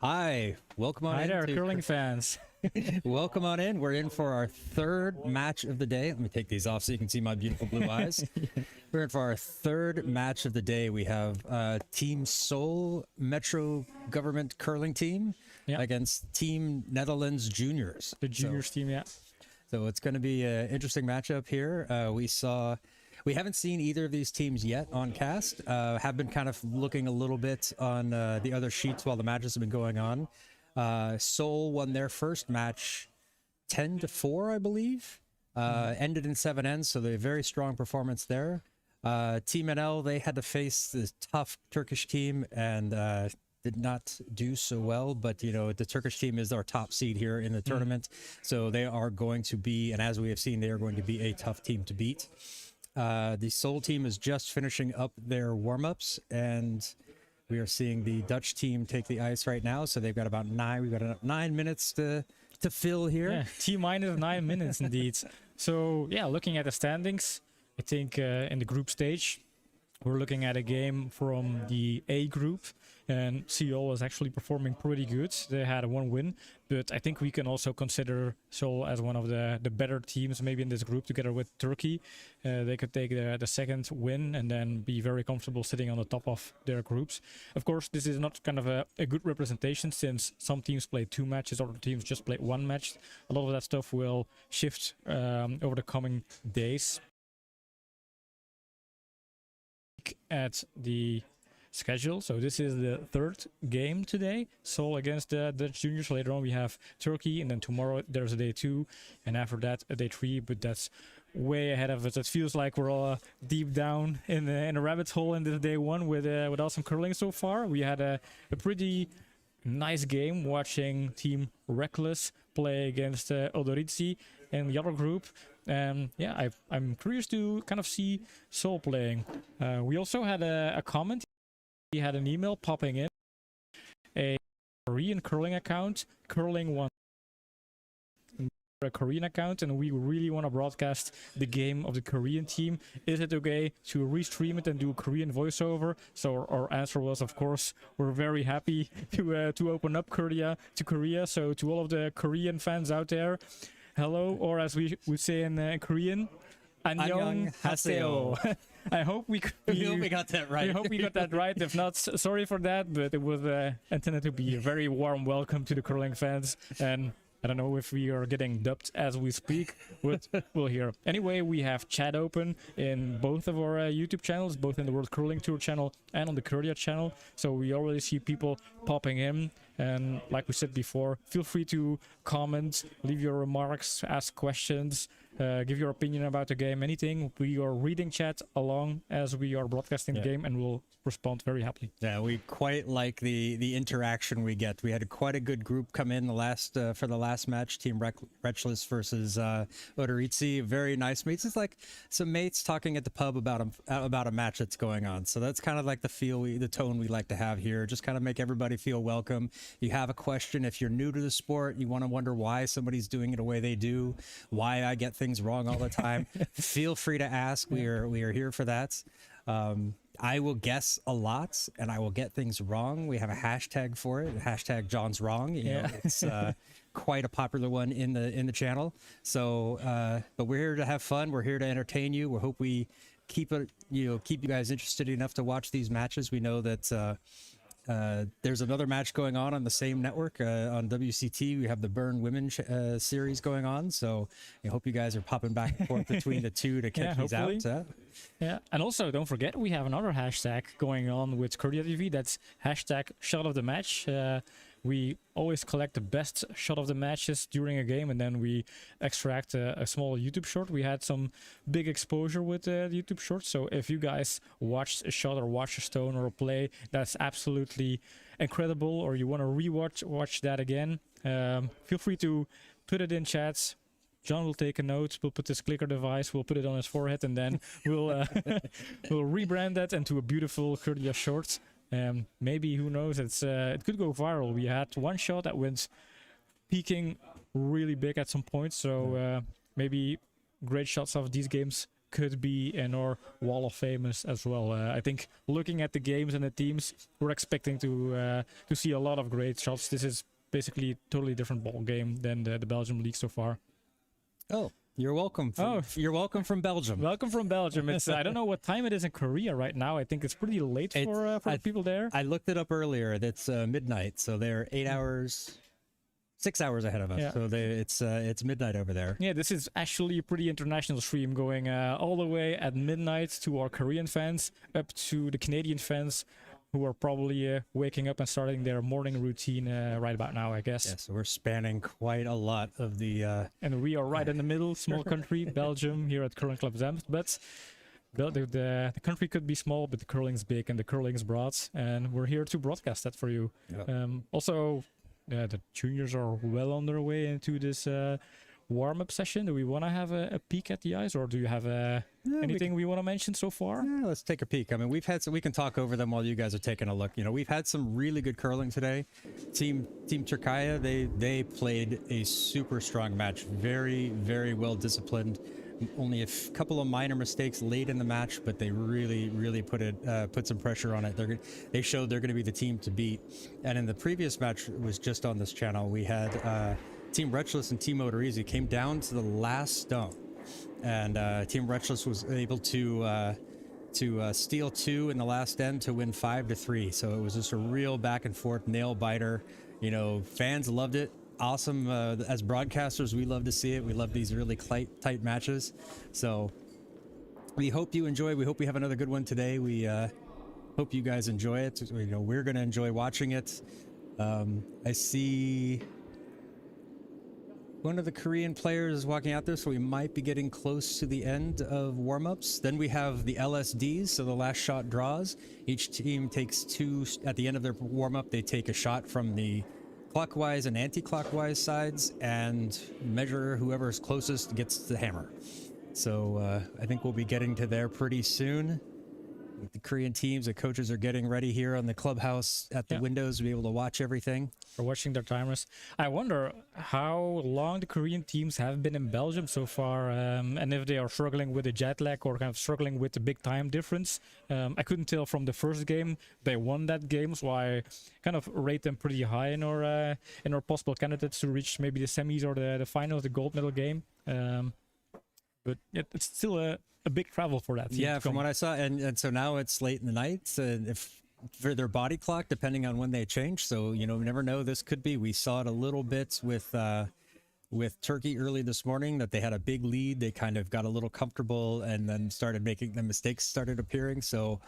Hi, welcome on Hi in. there, curling fans. Welcome on in. We're in for our third match of the day. Let me take these off so you can see my beautiful blue eyes. We're in for our third match of the day. We have Team Seoul Metro Government Curling Team against Team Netherlands Juniors. The juniors team, yeah. So it's going to be an interesting matchup here. We haven't seen either of these teams yet on cast. Have been kind of looking a little bit on the other sheets while the matches have been going on. Seoul won their first match 10-4, I believe. Ended in 7 ends, so a very strong performance there. Team NL, they had to face this tough Turkish team and did not do so well, but you know, the Turkish team is our top seed here in the tournament, so they are going to be, and as we have seen, they are going to be a tough team to beat. The Seoul team is just finishing up their warm-ups, and we are seeing the Dutch team take the ice right now, so they've got about 9 minutes to fill here. Yeah, T-minus 9 minutes indeed. So yeah, looking at the standings, I think in the group stage, we're looking at a game from the A group, and Seoul is actually performing pretty good. They had one win, but I think we can also consider Seoul as one of the better teams maybe in this group together with Turkey. They could take the second win and then be very comfortable sitting on the top of their groups. Of course, this is not kind of a good representation since some teams played 2 matches, other teams just played 1 match. A lot of that stuff will shift over the coming days. At the schedule, so this is the third game today. Seoul against the Dutch juniors. Later on we have Turkey, and then tomorrow there's a day 2, and after that a day 3. But that's way ahead of us. It feels like we're all deep down in a rabbit hole in this day 1 with awesome curling so far. We had a pretty nice game watching Team Reckless play against Odoritsi in the other group. Yeah, I'm curious to kind of see Seoul playing. We also had a comment. We had an email popping in. A Korean curling account, Curling1, a Korean account, and we really want to broadcast the game of the Korean team. Is it okay to restream it and do a Korean voiceover? So our answer was, of course, we're very happy to open up Korea to Korea. So to all of the Korean fans out there, hello, or as we would say in Korean, annyeonghaseyo. I hope we got that right. I hope we got that right. If not, sorry for that, but it was intended to be a very warm welcome to the curling fans. And I don't know if we are getting dubbed as we speak, but we'll hear. Anyway, we have chat open in both of our YouTube channels, both in the World Curling Tour channel and on the Korea channel. So we already see people popping in. And like we said before, feel free to comment, leave your remarks, ask questions, give your opinion about the game, anything. We are reading chat along as we are broadcasting the game, and we'll respond very happily. Yeah, we quite like the interaction we get. We had quite a good group come in for the last match, Team Reckless versus Odoritsi. Very nice mates. It's like some mates talking at the pub about a match that's going on. So that's kind of like the tone we like to have here. Just kind of make everybody feel welcome. You have a question, if you're new to the sport, you want to wonder why somebody's doing it the way they do, why I get things wrong all the time, feel free to ask. We are here for that. I will guess a lot and I will get things wrong. We have a hashtag for it, hashtag John's Wrong. You know, it's quite a popular one in the channel. So but we're here to have fun, we're here to entertain you. We hope we keep you guys interested enough to watch these matches. We know that there's another match going on the same network on WCT. We have the Burn Women series going on, so I hope you guys are popping back and forth between the two to catch these out. Yeah, and also don't forget we have another hashtag going on with Korea TV. That's hashtag Shot of the Match. We always collect the best shot of the matches during a game, and then we extract a small YouTube short. We had some big exposure with the YouTube short, so if you guys watched a shot or watch a stone or a play that's absolutely incredible, or you want to watch that again, feel free to put it in chats. John will take a note. We'll put this clicker device. We'll put it on his forehead, and then we'll rebrand that into a beautiful Korea short. Maybe, who knows, it could go viral. We had one shot that went peaking really big at some point, so maybe great shots of these games could be in our Wall of Famous as well. I think looking at the games and the teams, we're expecting to see a lot of great shots. This is basically a totally different ball game than the Belgium league so far. Oh, you're welcome. You're welcome from Belgium. Welcome from Belgium. It's I don't know what time it is in Korea right now. I think it's pretty late for the people there. I looked it up earlier. That's midnight, so they're 8 hours, 6 hours ahead of us. Yeah. So it's midnight over there. Yeah, this is actually a pretty international stream, going all the way at midnight to our Korean fans, up to the Canadian fans, who are probably waking up and starting their morning routine right about now, I guess. Yeah, so we're spanning quite a lot of the... And we are right in the middle, small country, Belgium, here at Curling Club Zemst. But the country could be small, but the curling's big and the curling's broad. And we're here to broadcast that for you. Yeah. Also, the juniors are well on their way into this warm-up session. Do we want to have a peek at the ice, or do you have anything we want to mention so far? Yeah, let's take a peek. I mean, we've had we can talk over them while you guys are taking a look. You know, we've had some really good curling today. Team Turkaya, they played a super strong match. Very, very well disciplined. Only a couple of minor mistakes late in the match, but they really put some pressure on it. They showed they're going to be the team to beat. And in the previous match, it was just on this channel, we had Team Retchless and Team Motorizi came down to the last stone, and Team Retchless was able to steal 2 in the last end to win 5-3. So it was just a real back and forth nail biter. You know, fans loved it. Awesome. As broadcasters, we love to see it. We love these really tight matches. So we hope you enjoy. We hope we have another good one today. We hope you guys enjoy it. You know, we're going to enjoy watching it. I see one of the Korean players is walking out there, so we might be getting close to the end of warm-ups. Then we have the LSDs, so the last shot draws. Each team takes 2 at the end of their warm-up. They take a shot from the clockwise and anti-clockwise sides and measure whoever is closest gets the hammer. So I think we'll be getting to there pretty soon. The Korean teams, the coaches are getting ready here on the clubhouse at the windows to be able to watch everything. We're watching their timers. I wonder how long the Korean teams have been in Belgium so far, and if they are struggling with the jet lag or kind of struggling with the big time difference. I couldn't tell from the first game. They won that game, so I kind of rate them pretty high in our possible candidates to reach maybe the semis or the finals, the gold medal game. But it's still a big travel for that team. Yeah, from what I saw, and so now it's late in the night, and if for their body clock, depending on when they change. So, you know, we never know. This could be. We saw it a little bit with Turkey early this morning, that they had a big lead. They kind of got a little comfortable and then started making the mistakes started appearing. So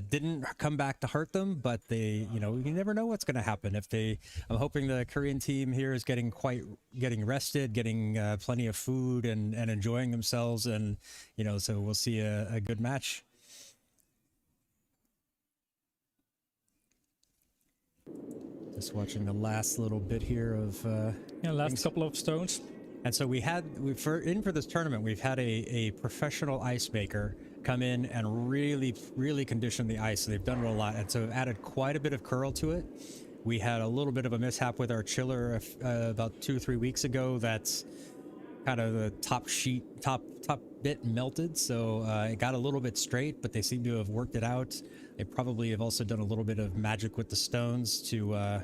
didn't come back to hurt them, but they, you know, you never know what's going to happen. I'm hoping the Korean team here is getting rested, getting plenty of food and enjoying themselves. And, you know, so we'll see a good match. Just watching the last little bit here of last couple of stones. And so for this tournament, we've had a professional ice maker come in and really condition the ice. So they've done it a lot, and so added quite a bit of curl to it. We had a little bit of a mishap with our chiller about 2 or 3 weeks ago. That's kind of the top bit melted, so it got a little bit straight, but they seem to have worked it out. They probably have also done a little bit of magic with the stones to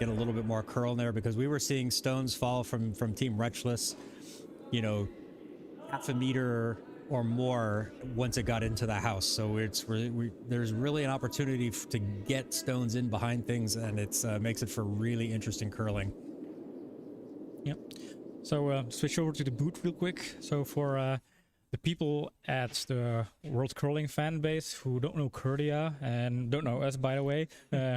get a little bit more curl in there, because we were seeing stones fall from Team Retchless, you know, half a meter or more once it got into the house. So there's really an opportunity to get stones in behind things, and it's makes it for really interesting curling. Yep. So switch over to the booth real quick. So for the people at the World Curling fan base who don't know Korea and don't know us, by the way,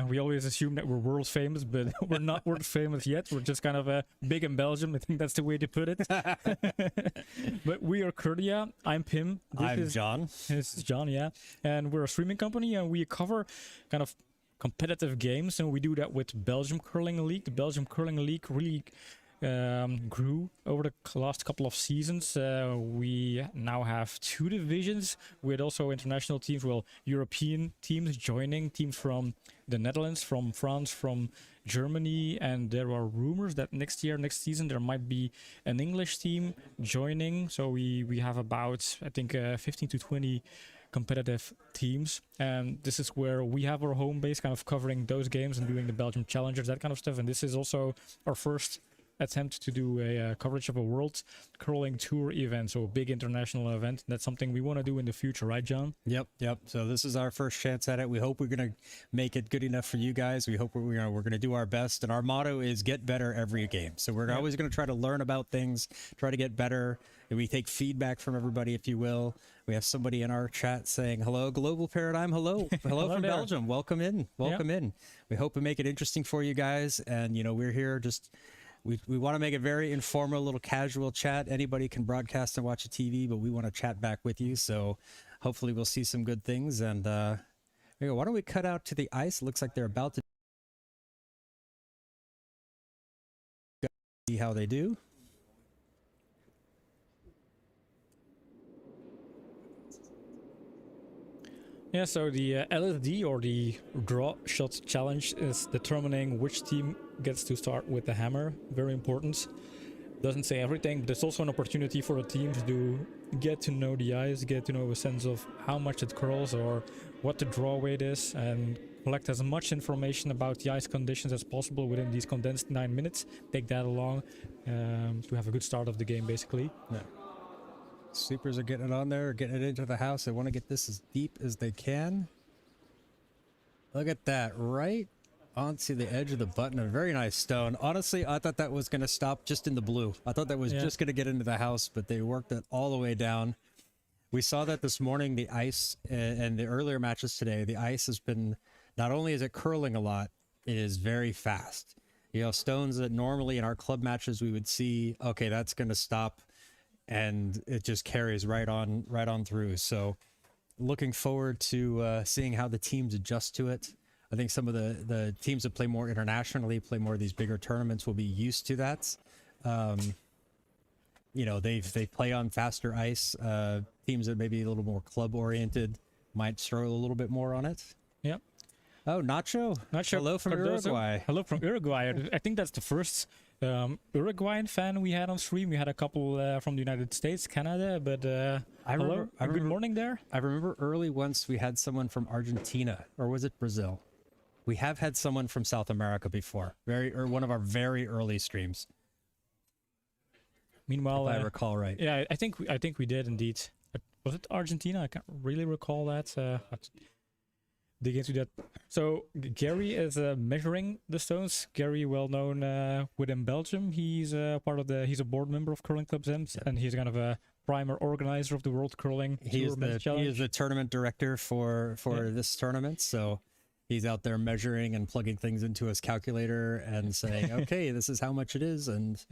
we always assume that we're world famous, but we're not world famous yet. We're just kind of big in Belgium. I think that's the way to put it. But we are Korea. I'm Pim. I'm John. This is John, yeah. And we're a streaming company, and we cover kind of competitive games, and we do that with Belgium Curling League. The Belgium Curling League really grew over the last couple of seasons. We now have 2 divisions with also international teams, well, European teams joining, teams from the Netherlands, from France, from Germany, and there are rumors that next season, there might be an English team joining. So we have about, I think, 15 to 20 competitive teams, and this is where we have our home base, kind of covering those games and doing the Belgium Challengers, that kind of stuff. And this is also our first attempt to do a coverage of a World Curling Tour event, so a big international event. That's something we want to do in the future, right, John? Yep. So this is our first chance at it. We hope we're going to make it good enough for you guys. We hope we're going to do our best, and our motto is get better every game. So we're always going to try to learn about things, try to get better. And we take feedback from everybody, if you will. We have somebody in our chat saying, hello, Global Paradigm. Hello from there. Belgium. Welcome in. In. We hope we make it interesting for you guys. And, we're here just... We want to make it very informal, a little casual chat. Anybody can broadcast and watch a TV, but we want to chat back with you. So hopefully we'll see some good things. And why don't we cut out to the ice? It looks like they're about to see how they do. Yeah, so the LSD, or the Draw Shot Challenge, is determining which team gets to start with the hammer. Very important. Doesn't say everything, but it's also an opportunity for the teams to get to know the ice, get to know a sense of how much it curls or what the draw weight is, and collect as much information about the ice conditions as possible within these condensed 9 minutes. Take that along to have a good start of the game, basically. Yeah. Sweepers are getting it on there, getting it into the house. They want to get this as deep as they can. Look at that, right onto the edge of the button. A very nice stone. Honestly, I thought that was going to stop just in the blue. I thought that was just going to get into the house, but they worked it all the way down. We saw that this morning, the ice, and the earlier matches today, the ice has been, not only is it curling a lot, it is very fast. Stones that normally in our club matches we would see, okay, that's going to stop, and it just carries right on through. So looking forward to seeing how the teams adjust to it. I think some of the teams that play more internationally, play more of these bigger tournaments, will be used to that. They play on faster ice. Teams that may be a little more club oriented might struggle a little bit more on it. Yep. Oh, Nacho. Hello from Cardozo. Uruguay. Hello from Uruguay. I think that's the first Uruguayan fan we had on stream. We had a couple from the United States, Canada, but good morning there. I remember early once we had someone from Argentina, or was it Brazil? We have had someone from South America before, one of our very early streams. Meanwhile, if I recall right. Yeah, I think we did indeed. Was it Argentina? I can't really recall that. Let's dig into that. So Gary is measuring the stones. Gary, well known within Belgium. He's he's a board member of Curling Club Zemst, and he's kind of a primer organizer of the World Curling Tour. He is the tournament director for this tournament. So he's out there measuring and plugging things into his calculator and saying, okay, this is how much it is. And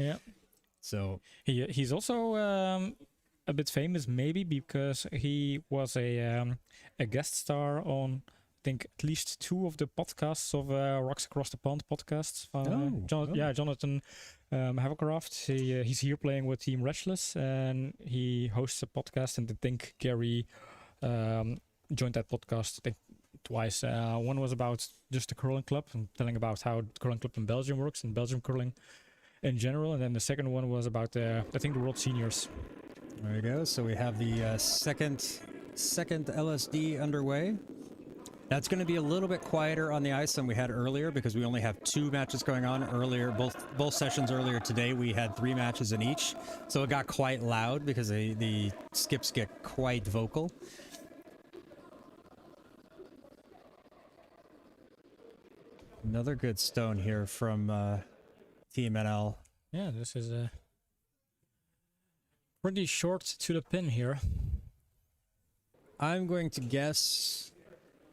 so he's also a bit famous, maybe because he was a guest star on, I think, at least 2 of the podcasts of Rocks Across the Pond podcasts. Jonathan Havercraft. He's here playing with Team Restless, and he hosts a podcast. And I think Gary joined that podcast, I think, twice. One was about just the curling club and telling about how the curling club in Belgium works and Belgium curling in general. And then the second one was about I think the World Seniors. There you go. So we have the second LSD underway. That's going to be a little bit quieter on the ice than we had earlier because we only have 2 matches going on earlier. Both sessions earlier today, we had 3 matches in each. So it got quite loud because the skips get quite vocal. Another good stone here from Team NL. Yeah, this is pretty short to the pin here. I'm going to guess,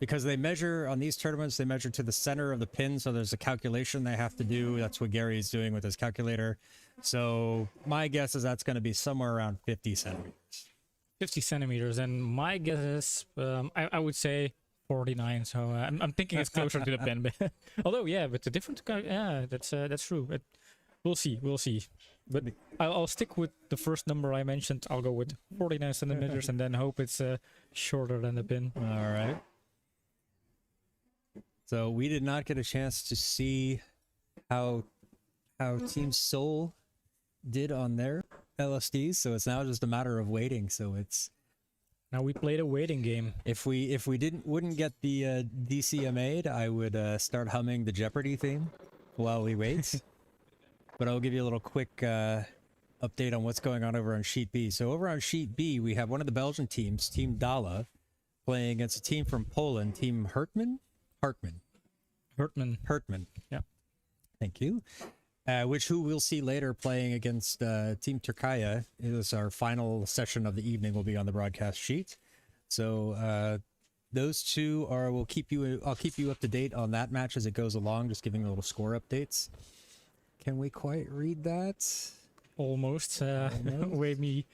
because they measure on these tournaments, they measure to the center of the pin, so there's a calculation they have to do. That's what Gary's doing with his calculator. So my guess is that's going to be somewhere around 50 centimeters. 50 centimeters, and my guess is, I would say 49. So I'm thinking it's closer to the pin. Although, yeah, but the different, that's true. We'll see. We'll see. But I'll stick with the first number I mentioned. I'll go with 49 centimeters and then hope it's shorter than the pin. All right. So we did not get a chance to see how Team Seoul did on their LSDs, so it's now just a matter of waiting. So it's Now we played a waiting game. if we wouldn't get the DCMA'd, I would start humming the Jeopardy theme while we wait. But I'll give you a little quick update on what's going on over on Sheet B. So over on Sheet B, we have one of the Belgian teams, Team Dala, playing against a team from Poland, Team Hartman. Yeah. Thank you. Who we'll see later playing against Team Turkaya. It is our final session of the evening. Will be on the broadcast sheet. So those two are. I'll keep you up to date on that match as it goes along. Just giving a little score updates. Can we quite read that? Almost. Wait me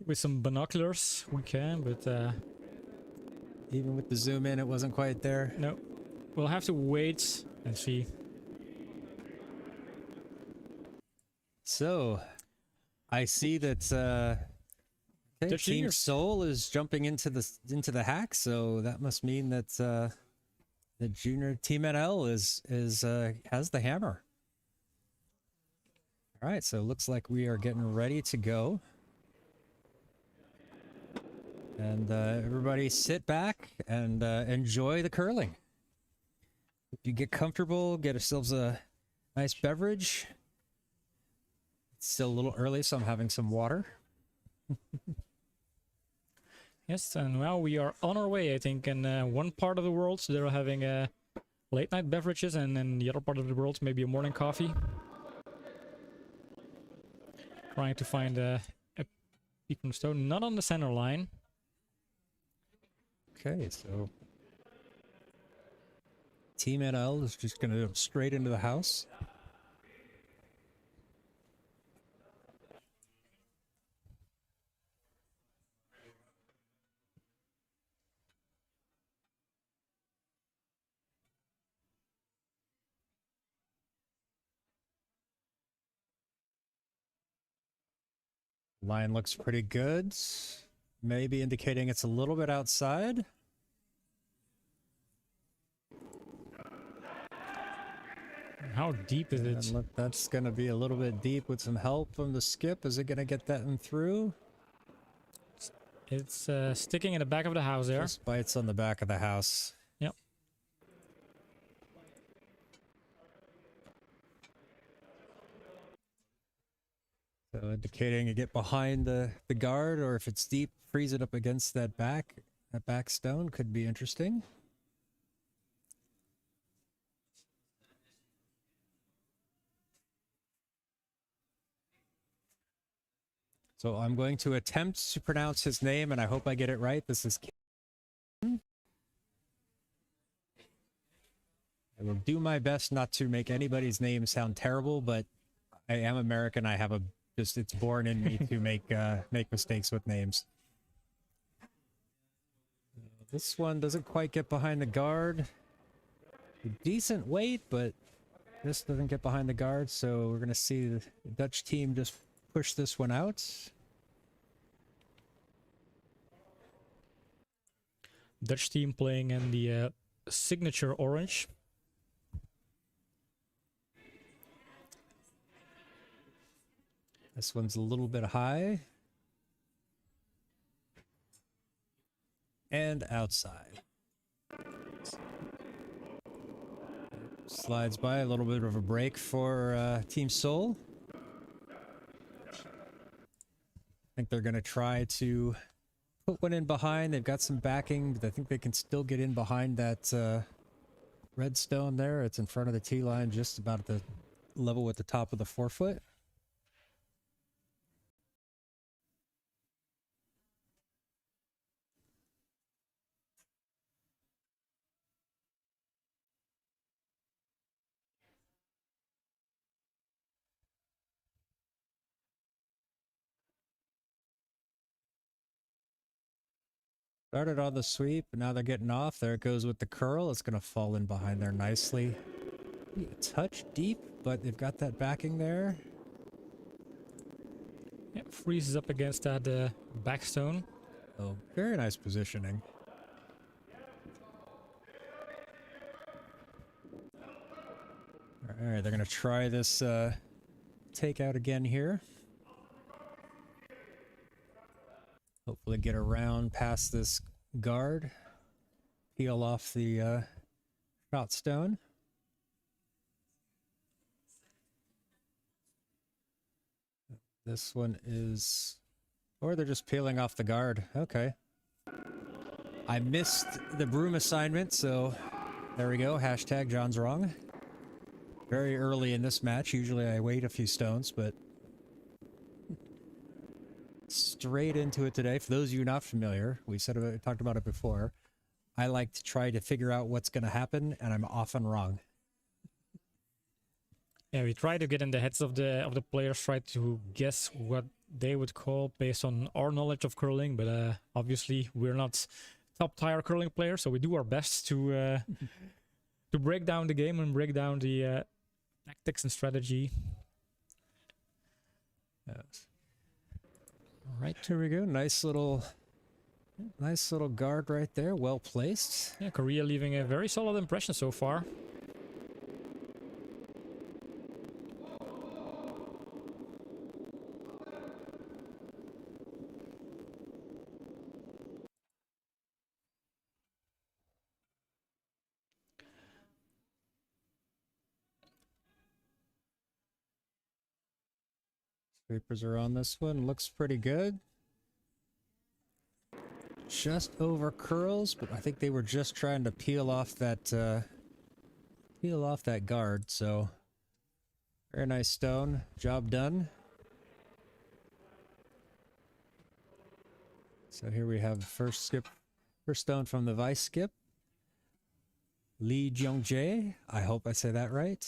with some binoculars. We can, but Even with the zoom in, it wasn't quite there. no. We'll have to wait and see. So, I see that okay, Dutch Team juniors. Seoul is jumping into the hack. So that must mean that the junior Team NL is has the hammer. All right, so it looks like we are getting ready to go. And everybody sit back and enjoy the curling. If you get comfortable, get yourselves a nice beverage. It's still a little early, so I'm having some water. Yes, and now we are on our way. I think in one part of the world they're having late night beverages, and in the other part of the world maybe a morning coffee. Trying to find a peep from the stone, not on the center line. Okay, so Team NL is just going to go straight into the house. Line looks pretty good. Maybe indicating it's a little bit outside. How deep is it? And look, that's going to be a little bit deep with some help from the skip. Is it going to get that in through? It's sticking in the back of the house there. Just bites on the back of the house. Yep. So indicating you get behind the guard, or if it's deep, freeze it up against that back stone could be interesting. So I'm going to attempt to pronounce his name, and I hope I get it right. This is Kim. I will do my best not to make anybody's name sound terrible, but I am American. I have it's born in me to make mistakes with names. This one doesn't quite get behind the guard. Decent weight, but this doesn't get behind the guard, so we're going to see the Dutch team just push this one out. Dutch team playing in the signature orange. This one's a little bit high. And outside. Slides by, a little bit of a break for Team Seoul. I think they're going to try to put one in behind. They've got some backing, but I think they can still get in behind that red stone there. It's in front of the tee line, just about at the level with the top of the forefoot. Started on the sweep, but now they're getting off. There it goes with the curl. It's going to fall in behind there nicely. A touch deep, but they've got that backing there. Yeah, freezes up against that backstone. Oh, very nice positioning. All right, they're going to try this takeout again here. Hopefully get around past this guard. Peel off the shot stone. This one is... Or they're just peeling off the guard. Okay. I missed the broom assignment, so there we go. Hashtag John's wrong. Very early in this match. Usually I wait a few stones, but straight into it today. For those of you not familiar, we talked about it before. I like to try to figure out what's going to happen, and I'm often wrong. Yeah, we try to get in the heads of the players, try to guess what they would call based on our knowledge of curling, but obviously we're not top tier curling players, so we do our best to break down the game and break down the tactics and strategy. Yes. All right, here we go. Nice little guard right there, well placed. Yeah, Korea leaving a very solid impression so far. Sweepers are on this one. Looks pretty good. Just over curls, but I think they were just trying to peel off that guard. So very nice stone. Job done. So here we have first stone from the vice skip. Lee Jung-jae. I hope I say that right.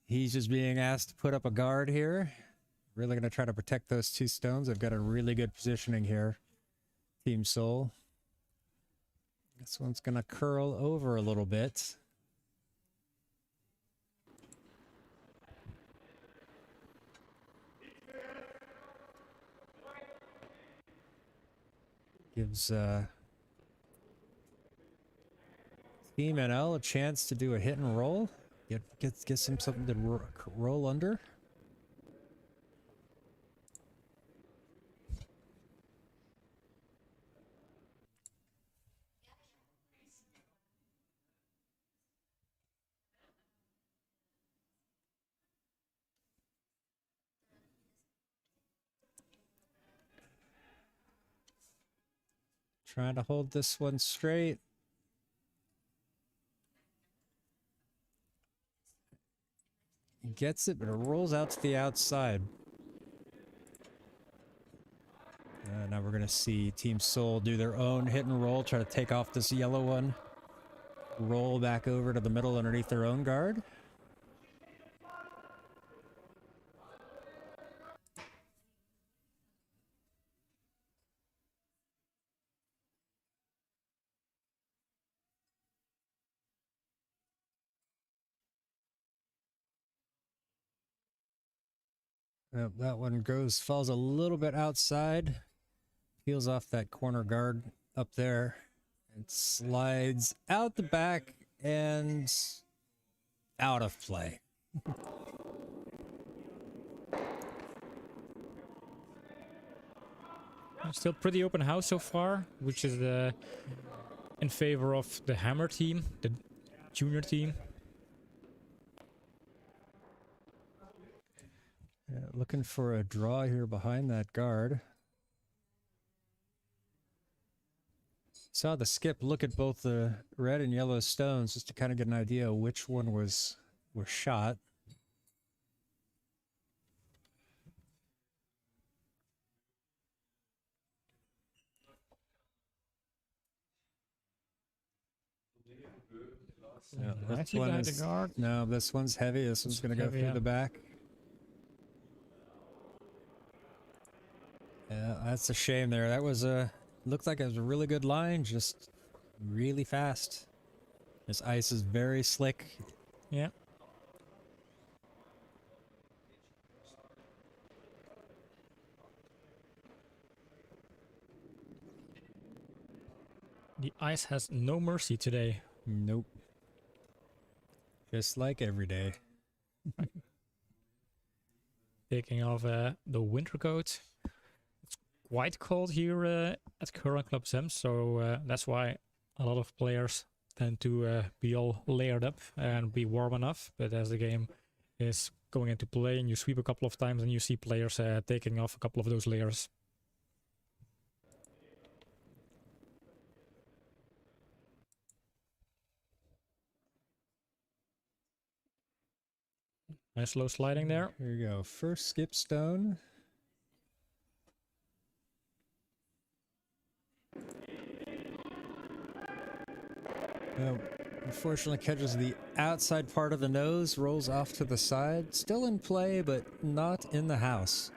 He's just being asked to put up a guard here. Really going to try to protect those two stones. They've got a really good positioning here. Team Seoul. This one's going to curl over a little bit. Gives Team NL a chance to do a hit and roll. Get some something to roll under. Trying to hold this one straight. Gets it, but it rolls out to the outside. Now we're going to see Team Seoul do their own hit and roll, try to take off this yellow one. Roll back over to the middle underneath their own guard. That one falls a little bit outside. Peels off that corner guard up there. It slides out the back and out of play. Still pretty open house so far, which is in favor of the Hammer team, the junior team. Looking for a draw here behind that guard. Saw the skip look at both the red and yellow stones just to kind of get an idea of which one was shot. This one is, no, this one's heavy. This one's going to go through the back. Yeah, that's a shame there. That was looked like it was a really good line, just really fast. This ice is very slick. Yeah. The ice has no mercy today. Nope. Just like every day. Taking off the winter coat. It's quite cold here at Curling Club Zemst, so that's why a lot of players tend to be all layered up and be warm enough. But as the game is going into play and you sweep a couple of times, and you see players taking off a couple of those layers. Nice slow sliding there. Here we go. First skip stone. Unfortunately catches the outside part of the nose, rolls off to the side. Still in play, but not in the house.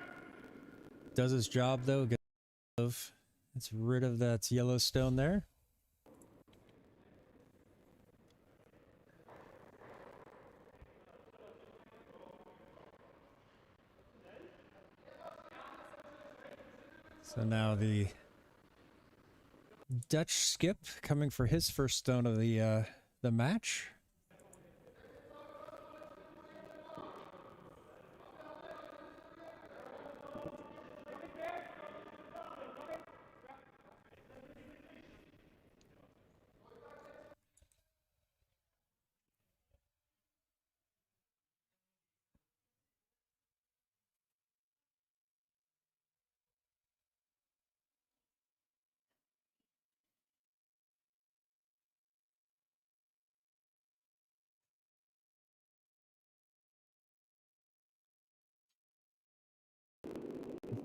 Does his job though. Gets rid of that yellow stone there. So now the Dutch skip coming for his first stone of the match.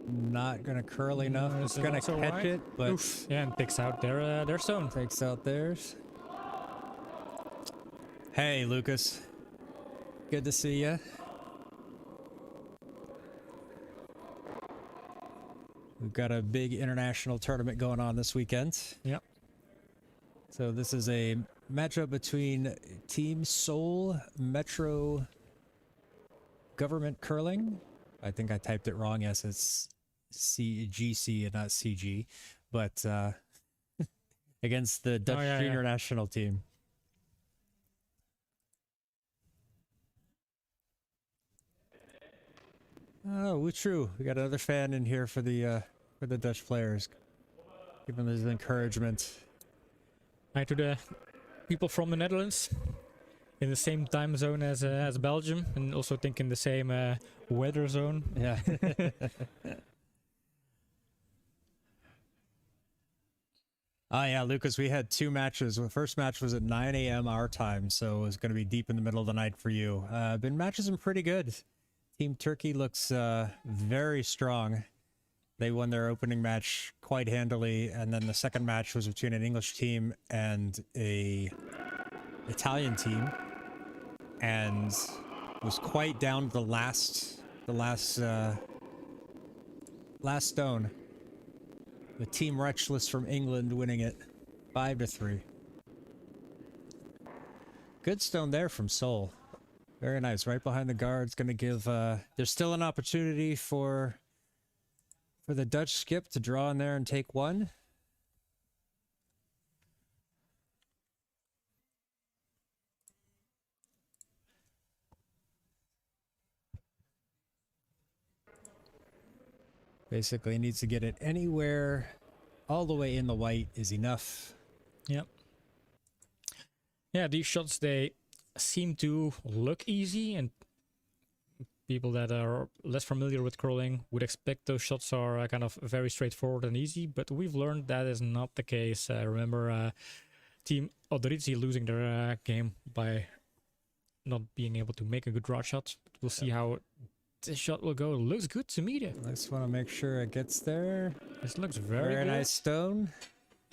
Not gonna curl enough. It's gonna catch it, but oof. Yeah, and picks out their stone. Takes out theirs. Hey, Lucas. Good to see ya. We've got a big international tournament going on this weekend. Yep. So this is a matchup between Team Seoul Metro Government Curling. I think I typed it wrong. Yes, it's GC and not CG. But against the Dutch junior national team. Oh, true. We got another fan in here for the Dutch players. Give them his encouragement. Hi to the people from the Netherlands, in the same time zone as Belgium, and also think in the same weather zone. Yeah. Oh yeah, Lucas, we had 2 matches. The first match was at 9 a.m. our time, so it was going to be deep in the middle of the night for you. Matches been pretty good. Team Turkey looks very strong. They won their opening match quite handily, and then the second match was between an English team and a Italian team, and was quite down to the last stone. The Team Wretchless from England winning it 5-3. Good stone there from Seoul. Very nice. Right behind the guards. Going to give... there's still an opportunity for the Dutch skip to draw in there and take one. Basically, needs to get it anywhere. All the way in the white is enough. Yep. Yeah, these shots, they seem to look easy, and people that are less familiar with curling would expect those shots are kind of very straightforward and easy, but we've learned that is not the case. Remember Team Odorici losing their game by not being able to make a good draw shot. We'll see how this shot will go. It looks good to me. I just want to make sure it gets there. This looks very good. Nice stone.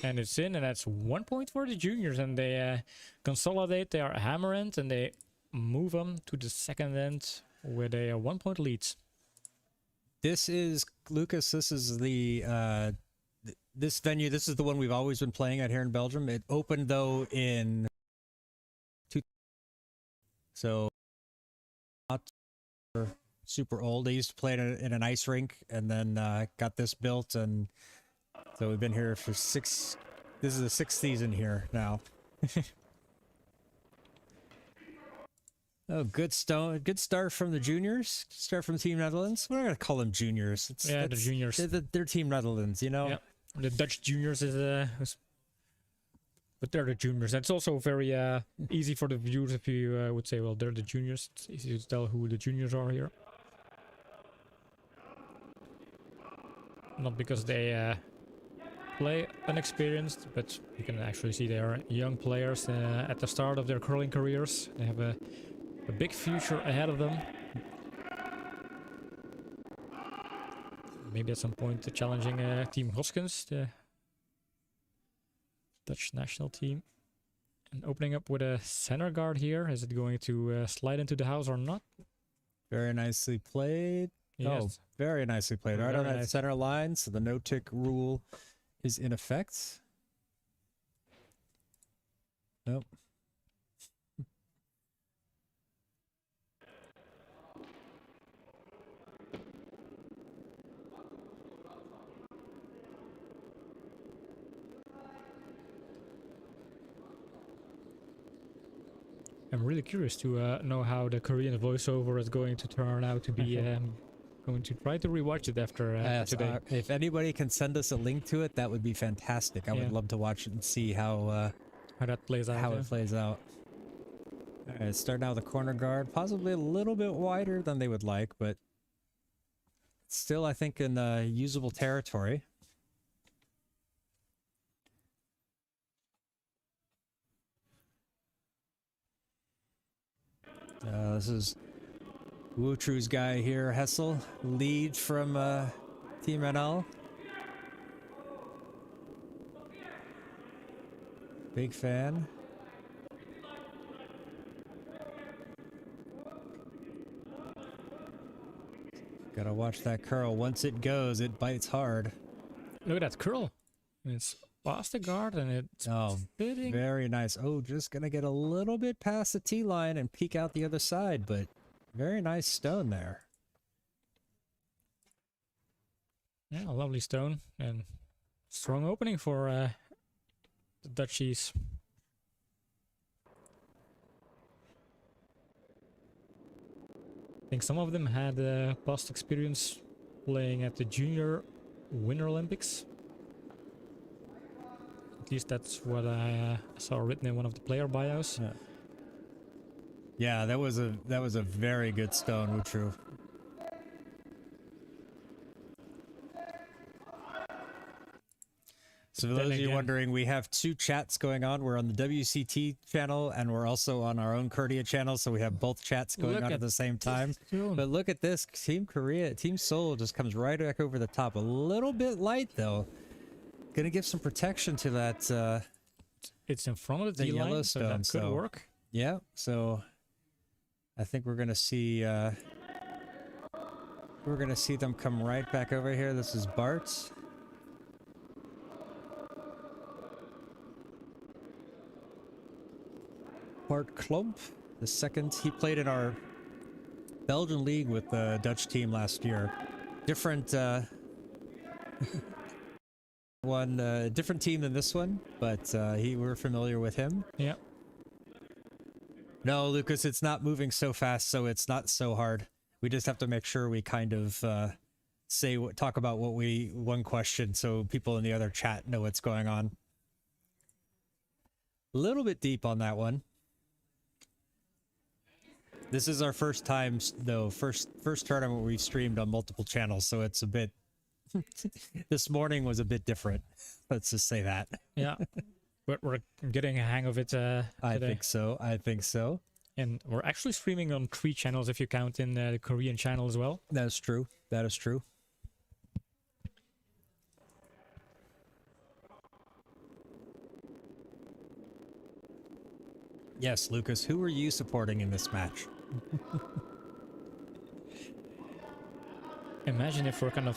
And it's in, and that's 1 point for the juniors, and they consolidate their hammer end, and they move on to the second end with a 1 point lead. This is, Lucas, this is the this venue, this is the one we've always been playing at here in Belgium. It opened though in So not super old. I used to play in an ice rink, and then got this built, and so we've been here for 6. This is the 6th season here now. Oh, good start from the juniors. Start from Team Netherlands. We're not gonna call them juniors. Yeah, the juniors. They're Team Netherlands, you know. Yeah, the Dutch juniors but they're the juniors. That's also very easy for the viewers if you would say, well, they're the juniors. It's easy to tell who the juniors are here. Not because they play unexperienced, but you can actually see they are young players at the start of their curling careers. They have a big future ahead of them. Maybe at some point challenging Team Hoskins, the Dutch national team. And opening up with a center guard here. Is it going to slide into the house or not? Very nicely played. Yes. Oh, very nicely played. Right on that center line, so the no-tick rule is in effect. Nope. I'm really curious to know how the Korean voiceover is going to turn out to be. Going to try to rewatch it after today. If anybody can send us a link to it, that would be fantastic. I would love to watch it and see how that plays out. How it plays out. All right, starting out with the corner guard, possibly a little bit wider than they would like, but still, I think, in usable territory. This is Wutru's guy here, Hessel, lead from Team NL. Big fan. Gotta watch that curl. Once it goes, it bites hard. Look at that curl. It's past the guard and it's spitting. Very nice. Oh, just gonna get a little bit past the T line and peek out the other side, but very nice stone there. Yeah, a lovely stone and strong opening for the Dutchies. I think some of them had past experience playing at the Junior Winter Olympics. At least that's what I saw written in one of the player bios. Yeah, that was a very good stone, Wutru. So for those of you wondering, we have 2 chats going on. We're on the WCT channel and we're also on our own Korea channel, so we have both chats going on at the same time. But look at this, Team Seoul just comes right back over the top. A little bit light though. Gonna give some protection to that. It's in front of the yellow stone, so that could work. Yeah, so I think we're gonna see them come right back over here. This is Bart. Bart Klomp, the second. He played in our Belgian league with the Dutch team last year. Different different team than this one, but we're familiar with him. Yeah. No, Lucas, it's not moving so fast, so it's not so hard. We just have to make sure we kind of talk about one question so people in the other chat know what's going on. A little bit deep on that one. This is our first time, though, first tournament we've streamed on multiple channels, so it's a bit... This morning was a bit different. Let's just say that. Yeah, but we're getting a hang of it today. I think so. And we're actually streaming on 3 channels if you count in the Korean channel as well. That is true. That is true. Yes, Lucas, who are you supporting in this match? Imagine if we're kind of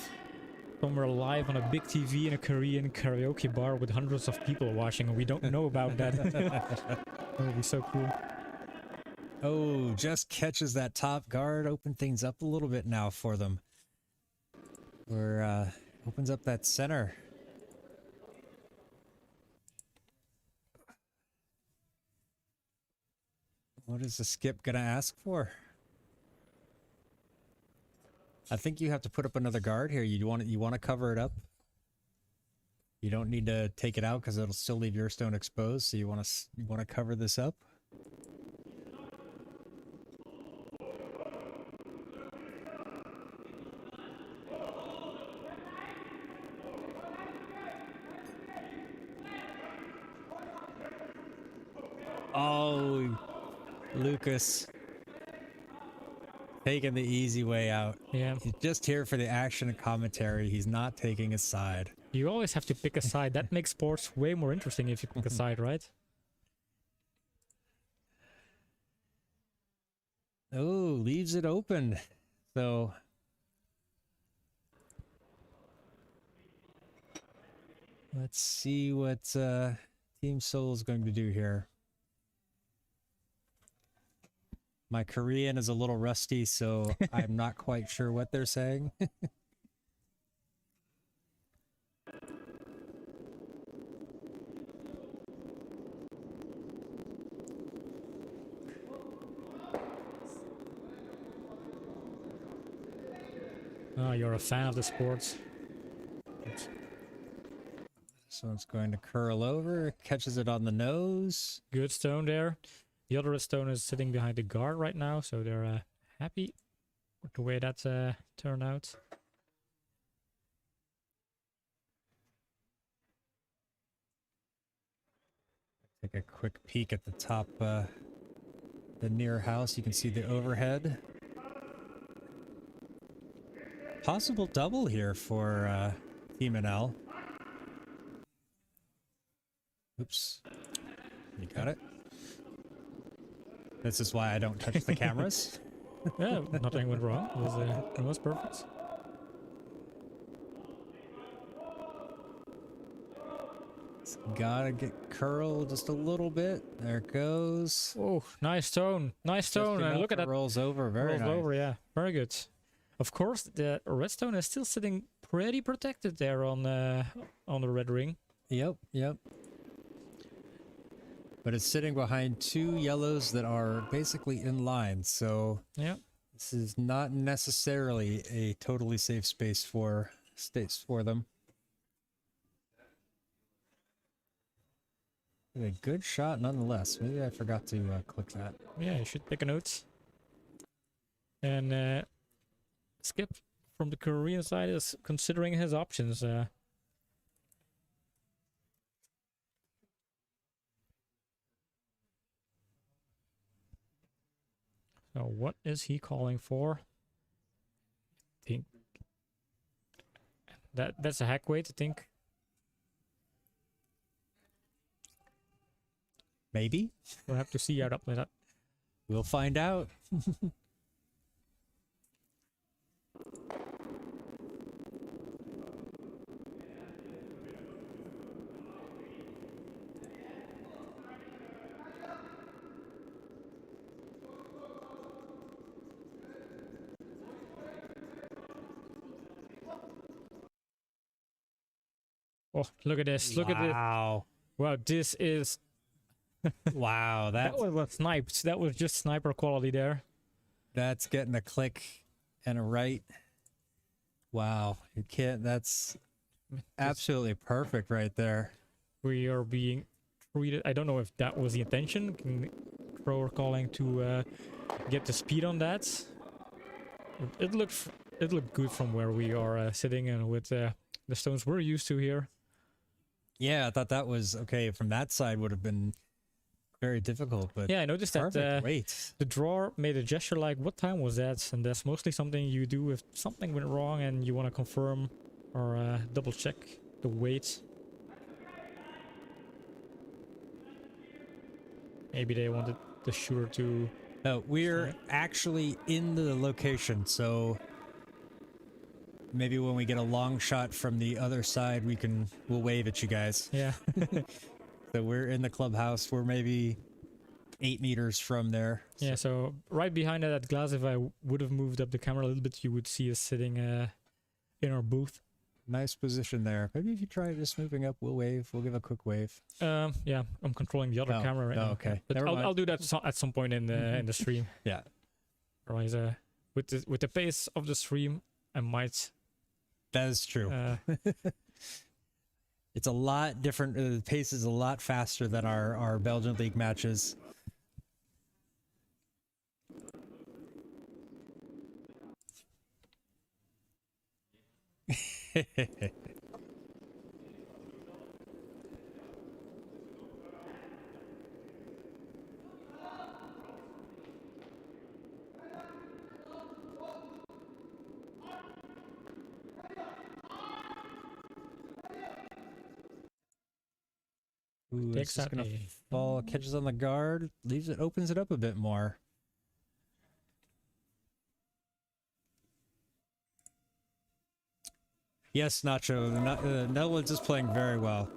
somewhere live on a big TV in a Korean karaoke bar with hundreds of people watching and we don't know about that. That would be so cool. Oh, just catches that top guard. Open things up a little bit now for them. Or opens up that center. What is the skip gonna ask for? I think you have to put up another guard here. You want to cover it up. You don't need to take it out because it'll still leave your stone exposed. So you want to cover this up. Oh, Lucas. Taking the easy way out. Yeah. He's just here for the action and commentary. He's not taking a side. You always have to pick a side. That makes sports way more interesting if you pick a side, right? Oh, leaves it open. So let's see what Team Seoul is going to do here. My Korean is a little rusty, so I'm not quite sure what they're saying. Oh, you're a fan of the sports. So it's going to curl over, catches it on the nose. Good stone there. The other stone is sitting behind the guard right now, so they're happy with the way that turned out. Take a quick peek at the top, the near house. You can see the overhead. Possible double here for Team NL. Oops. You got it? This is why I don't touch the cameras. Yeah, nothing went wrong. It was perfect. It's gotta get curled just a little bit. There it goes. Oh, nice stone. Nice stone. And look at that. Rolls over. Very rolls nice. over, yeah. Very good. Of course, the redstone is still sitting pretty protected there on the red ring. Yep, yep. But it's sitting behind two yellows that are basically in line, so Yeah. this is not necessarily a totally safe space for them. A good shot nonetheless. Maybe I forgot to click that. Yeah, you should take a note. And Skip from the Korean side is considering his options. So what is he calling for? I think that's a hack weight, I think. Maybe. We'll have to see how that. We'll find out. Oh, look at this! Look at this! Wow. Wow, this is. Wow, That was sniped. That was just sniper quality there. that's getting a click and a right. Wow, you can't. That's absolutely perfect right there. We are being treated. I don't know if that was the intention. Thrower calling to get the speed on that. It looked good from where we are sitting and with the stones we're used to here. Yeah, I thought that was okay. From that side would have been very difficult, but Yeah, I noticed perfect that weight. the drawer made a gesture like, what time was that? And that's mostly something you do if something went wrong and you want to confirm or double check the weight. Maybe they wanted the shooter to... No, we're actually in the location, so maybe when we get a long shot from the other side, we'll wave at you guys. Yeah. So we're in the clubhouse. We're maybe 8 meters from there. Yeah, so right behind that glass, if I would have moved up the camera a little bit, you would see us sitting in our booth. Nice position there. Maybe if you try just moving up, we'll wave. We'll give a quick wave. Yeah, I'm controlling the other camera right now. Okay. But Never mind. I'll do that at some point in the stream. Yeah. Otherwise, with the pace of the stream, I might. That is true. It's a lot different. The pace is a lot faster than our Belgian League matches. Ooh, this is gonna fall, catches on the guard, leaves it, opens it up a bit more. Yes, Nacho, Netherlands is playing very well.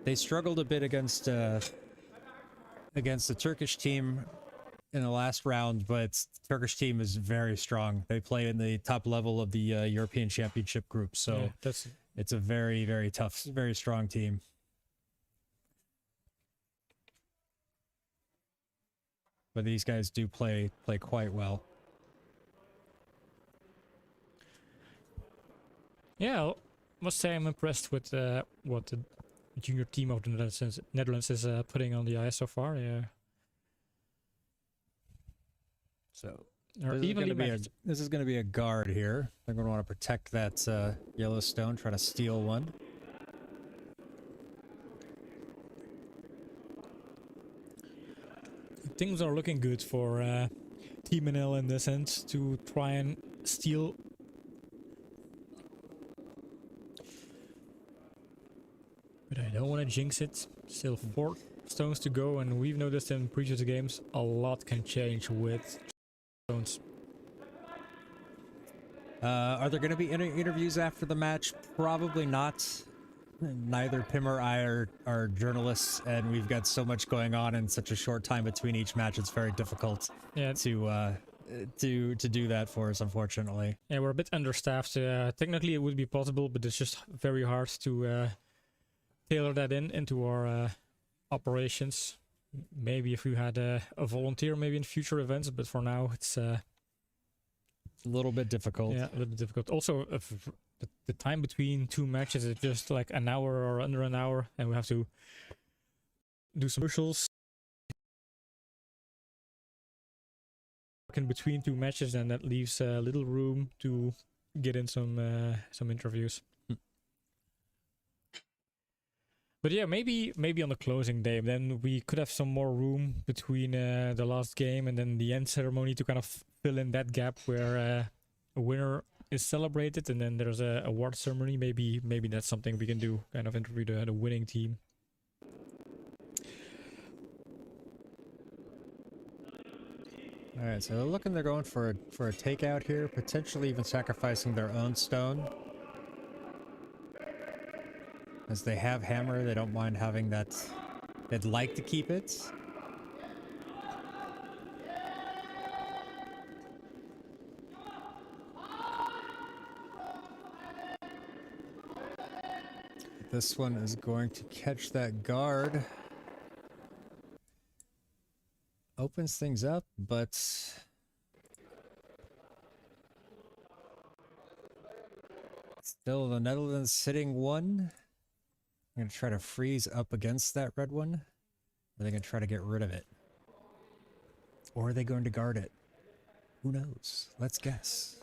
They struggled a bit against the Turkish team in the last round, but the Turkish team is very strong. They play in the top level of the European Championship group, so yeah, it's a very, very tough, very strong team. But these guys do play quite well. Yeah, I must say I'm impressed with what the junior team of the Netherlands is putting on the ice so far. Yeah. So this is going to be a guard here. They're going to want to protect that yellow stone, try to steal one. Things are looking good for Team NL in the sense to try and steal. But I don't want to jinx it. Still 4 stones to go, and we've noticed in previous games a lot can change with stones. Are there going to be interviews after the match? Probably not. Neither Pim or I are journalists, and we've got so much going on in such a short time between each match. It's very difficult to do that for us, unfortunately. Yeah, we're a bit understaffed. Technically, it would be possible, but it's just very hard to tailor that into our operations. Maybe if we had a volunteer, maybe in future events, but for now, it's a little bit difficult. Yeah, a little bit difficult. Also, the time between 2 matches is just like an hour or under an hour, and we have to do some commercials in between 2 matches, and that leaves little room to get in some interviews. But yeah, maybe on the closing day, then we could have some more room between the last game and then the end ceremony to kind of fill in that gap where a winner is celebrated, and then there's a award ceremony. Maybe that's something we can do, kind of interview the winning team. All right, so they're going for a takeout here, potentially even sacrificing their own stone. As they have hammer, they don't mind having that. They'd like to keep it. This one is going to catch that guard. Opens things up, but still the Netherlands sitting 1. I'm going to try to freeze up against that red one. Or are they going to try to get rid of it? Or are they going to guard it? Who knows? Let's guess.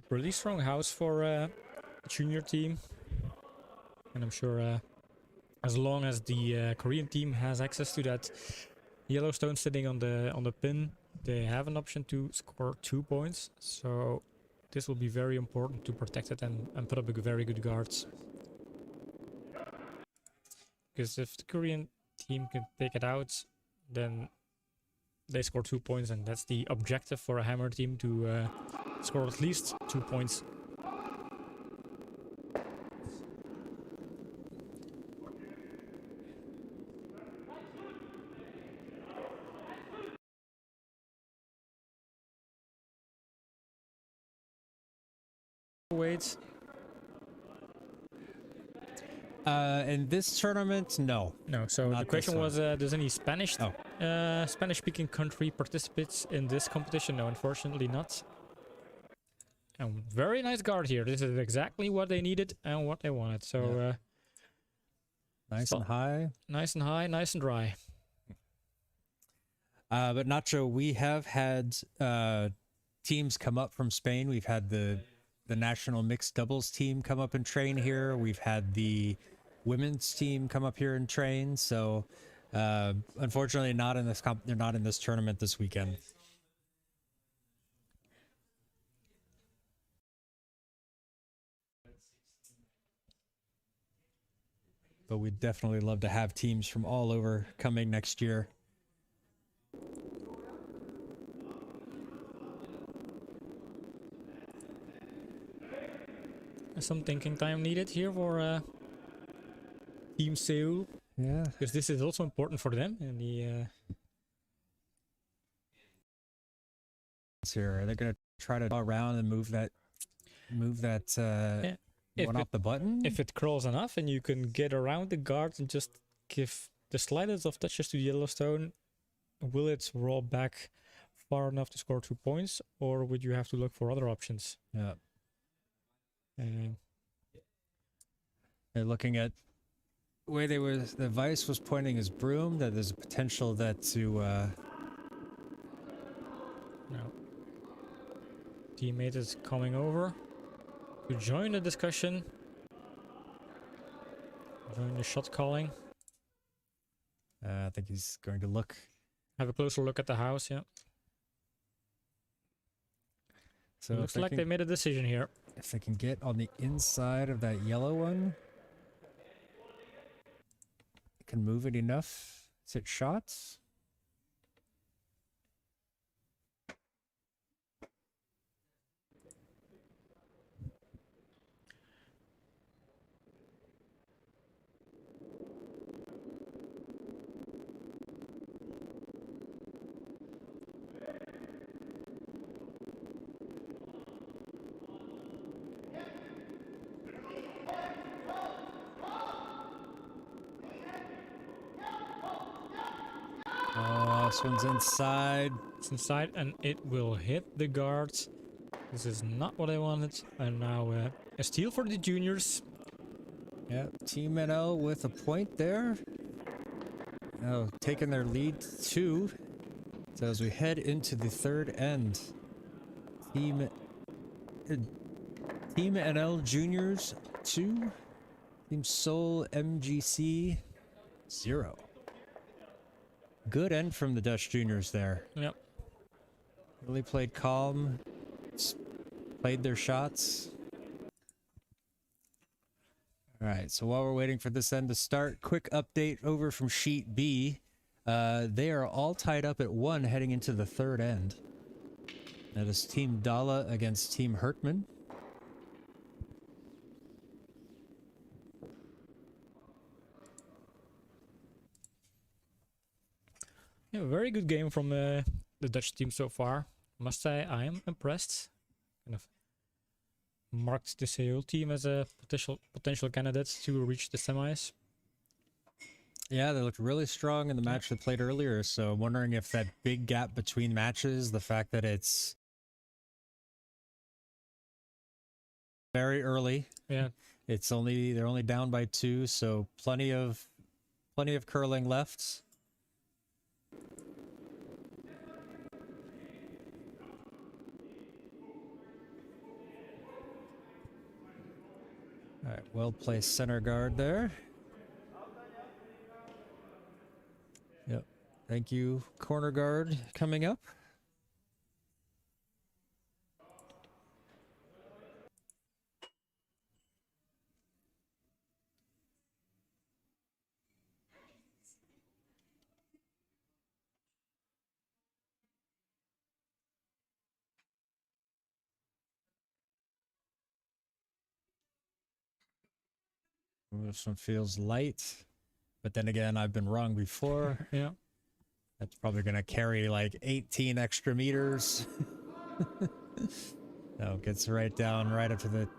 really strong house for junior team, and I'm sure as long as the Korean team has access to that Yellowstone sitting on the pin, they have an option to score 2 points. So this will be very important to protect it and put up a very good guards. Because if the Korean team can take it out, then they score 2 points, and that's the objective for a Hammer team, to score at least 2 points. Wait. In this tournament, no. No, so Not the question this was, does any Spanish Oh. Spanish-speaking country participates in this competition? No, unfortunately not. And very nice guard here. This is exactly what they needed and what they wanted. So Nice and high. nice and high, nice and dry. But Nacho, we have had teams come up from Spain. We've had the national mixed doubles team come up and train here. We've had the women's team come up here and train. So unfortunately, not in this they're not in this tournament this weekend. But we'd definitely love to have teams from all over coming next year. Some thinking time needed here for Team Seoul, Yeah. because this is also important for them. And the Here, they're gonna try to go around and move that If one it- off the button. if it crawls enough and you can get around the guards and just give the slightest of touches to Yellowstone, will it roll back far enough to score 2 points, or would you have to look for other options? Yeah, Uh, they're looking at the way the vice was pointing his broom, that there's a potential that to no. Teammate is coming over to join the discussion, join the shot calling. I think he's going to look. Have a closer look at the house. Yeah, So looks like they made a decision here. if they can get on the inside of that yellow one, can move it enough to hit shots. Oh, this one's inside. It's inside and it will hit the guards. This is not what I wanted. And now a steal for the juniors. Yeah, Team NL with a point there. Oh, taking their lead 2. So as we head into the third end, Team NL Juniors 2, Team Seoul MGC 0. Good end from the Dutch juniors there. Yep. Really played calm, played their shots. All right, so while we're waiting for this end to start, quick update over from Sheet B. They are all tied up at 1 heading into the third end. That is Team Dala against Team Hertman. Yeah, very good game from the Dutch team so far. Must say, I am impressed. Kind of marked the Seoul team as a potential candidate to reach the semis. Yeah, they looked really strong in the match they played earlier, so I'm wondering if that big gap between matches, the fact that it's very early. Yeah, They're only down by 2, so plenty of curling left. All right, well placed center guard there. Yep. Thank you, corner guard coming up. This one feels light, but then again, I've been wrong before. Yeah. That's probably going to carry like 18 extra meters. No, gets right down, right up to the,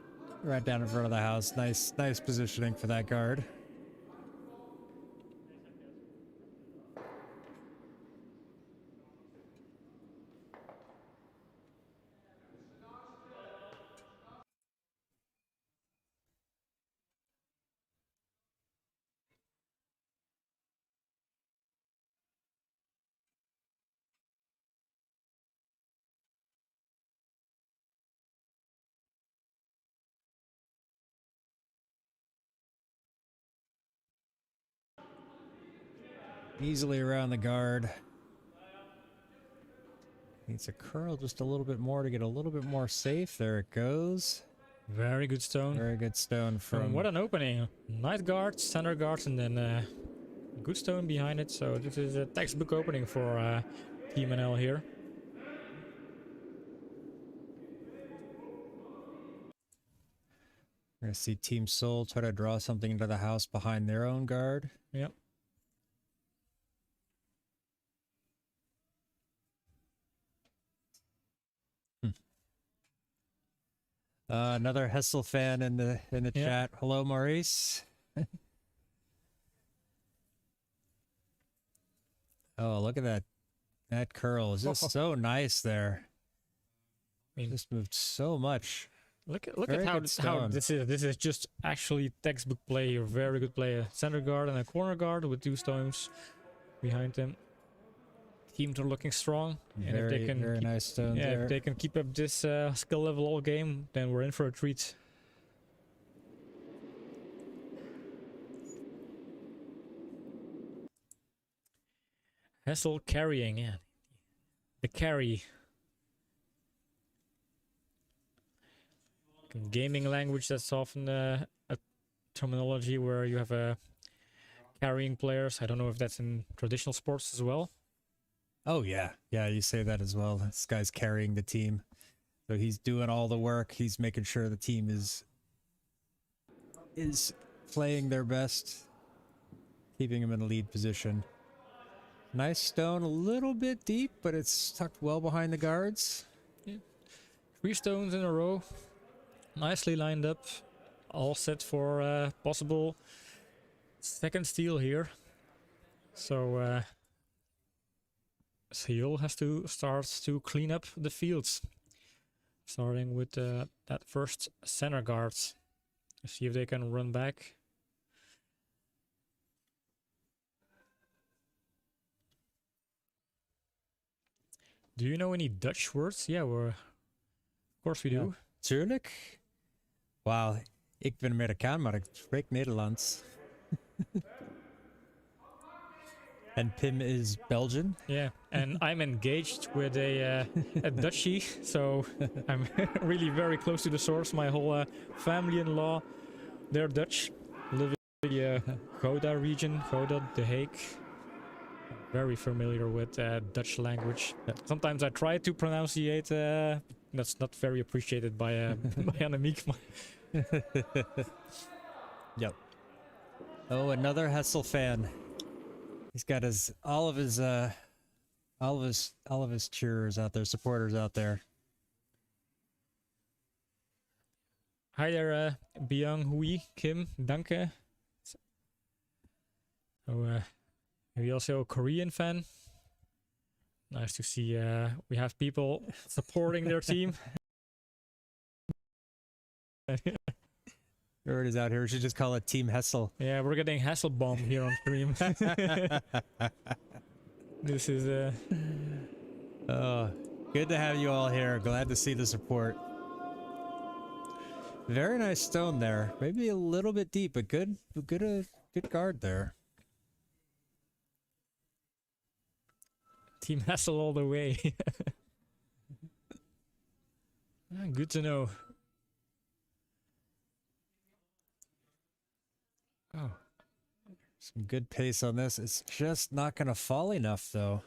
right down in front of the house. Nice positioning for that guard. Easily around the guard. Needs to curl just a little bit more to get a little bit more safe. There it goes. Very good stone. Very good stone from... And what an opening. Nice guard, center guard, and then good stone behind it. So this is a textbook opening for Team NL here. We're going to see Team Seoul try to draw something into the house behind their own guard. Yep. Another Hessel fan in the chat. Hello, Maurice. Oh, look at that! That curl is just so nice there. I mean, Just moved so much. look Very at how good stone. this is. This is just actually textbook play. A very good play. A center guard and a corner guard with two stones behind them. Teams are looking strong, and if they can very keep, nice stone yeah, there. if they can keep up this skill level all game, then we're in for a treat. Hessel carrying, yeah, the carry. In gaming language, that's often a terminology where you have a carrying players. I don't know if that's in traditional sports as well. Oh yeah, yeah, you say that as well. This guy's carrying the team, so he's doing all the work. He's making sure the team is playing their best, keeping him in a lead position. Nice stone, a little bit deep, but it's tucked well behind the guards. Yeah. 3 stones in a row, nicely lined up, all set for possible second steal here. So Seoul has to start to clean up the fields, starting with that first center guard. See if they can run back. Do you know any Dutch words? Yeah, of course we do. Tuurlijk. Wauw, ik ben Amerikaan, maar ik spreek Nederlands. And Pim is Belgian. Yeah, and I'm engaged with a Dutchie, so I'm really very close to the source. My whole family-in-law, they're Dutch, live in the Gouda region, Gouda, The Hague. Very familiar with Dutch language. Sometimes I try to pronunciate, that's not very appreciated by Annemiek. Yep. Oh, another Hessel fan. He's got all of his cheerers out there, supporters out there. Hi there, Byung Hui Kim, danke. So, maybe also a Korean fan. Nice to see we have people supporting their team. There it is out here. We should just call it Team Hessel. Yeah, we're getting Hasselbaum here on stream. This is Oh, good to have you all here. Glad to see the support. Very nice stone there. Maybe a little bit deep, but good guard there. Team Hassel all the way. Good to know. Oh. Some good pace on this. It's just not going to fall enough, though.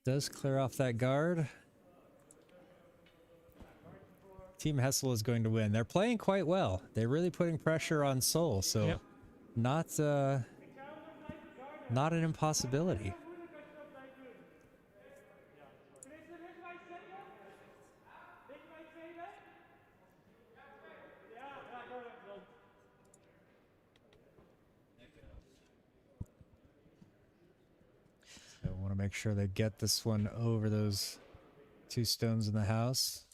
Does clear off that guard. Team Hessel is going to win. They're playing quite well. They're really putting pressure on Seoul, so Yep. not an impossibility. I want to make sure they get this one over those two stones in the house.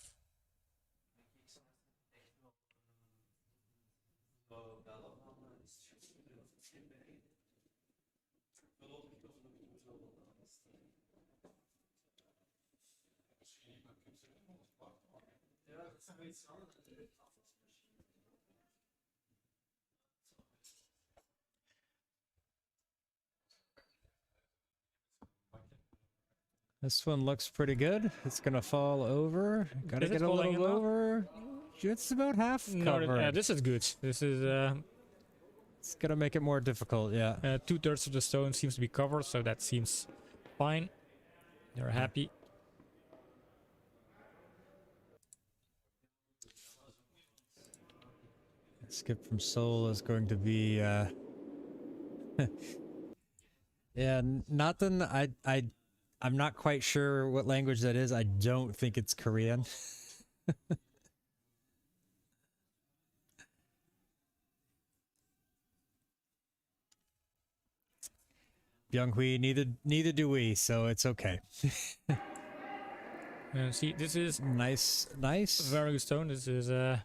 This one looks pretty good. It's gonna fall over. Gotta Is it get a falling little in now? over. It's about half No, covered. this is good. This is It's gonna make it more difficult, yeah. 2/3 of the stone seems to be covered, so that seems fine. They're happy. Skip from Seoul is going to be yeah, nothing. I'm not quite sure what language that is. I don't think it's Korean. Byung-hui, neither do we, so it's okay. See, this is Nice. very good stone. This is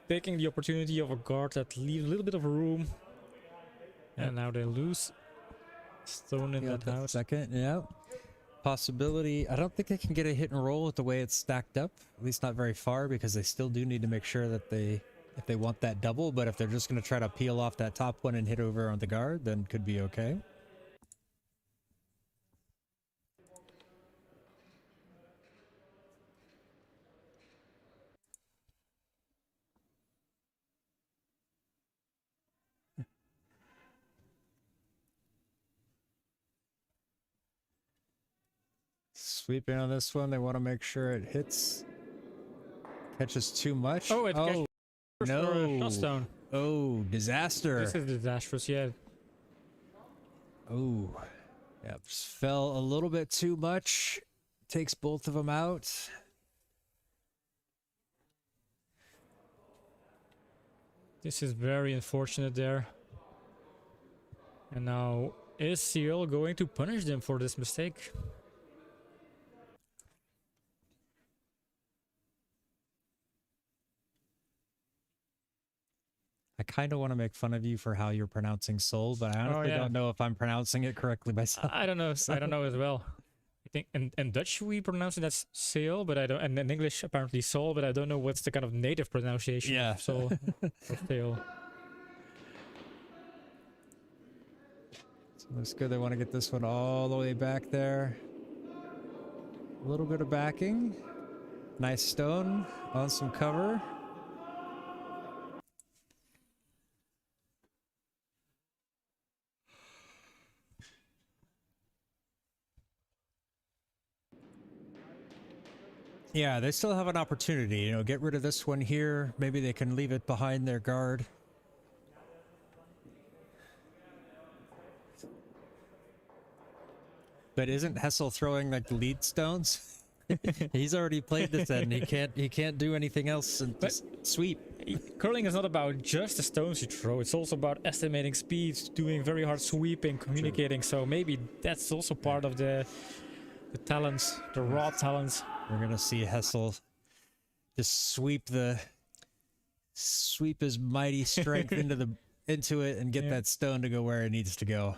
taking the opportunity of a guard that leaves a little bit of room. And now they lose stone in Yeah, that house. second, yeah. Possibility. I don't think they can get a hit and roll with the way it's stacked up. At least not very far, because they still do need to make sure that if they want that double, but if they're just going to try to peel off that top one and hit over on the guard, then could be okay. Sweeping on this one, they want to make sure it hits. Catches too much. Oh, it catches no. Shutdown. Oh, disaster. This is disastrous, yeah. Oh, yeah, just fell a little bit too much. Takes both of them out. This is very unfortunate there. And now, is Seoul going to punish them for this mistake? I kind of want to make fun of you for how you're pronouncing Seoul, but I honestly don't know if I'm pronouncing it correctly myself. I don't know. I don't know as well. I think in Dutch we pronounce it as Seoul, but I don't. And in English apparently Seoul, but I don't know what's the kind of native pronunciation. Yeah. Of Seoul or Seoul. So looks good. They want to get this one all the way back there. A little bit of backing. Nice stone on some cover. Yeah, they still have an opportunity, you know, get rid of this one here. Maybe they can leave it behind their guard. But isn't Hessel throwing like the lead stones? He's already played this end. He can't do anything else and just sweep. Curling is not about just the stones you throw. It's also about estimating speeds, doing very hard sweeping, communicating. So maybe that's also part of the talents, the raw talents. We're gonna see Hessel just sweep his mighty strength into it and get that stone to go where it needs to go.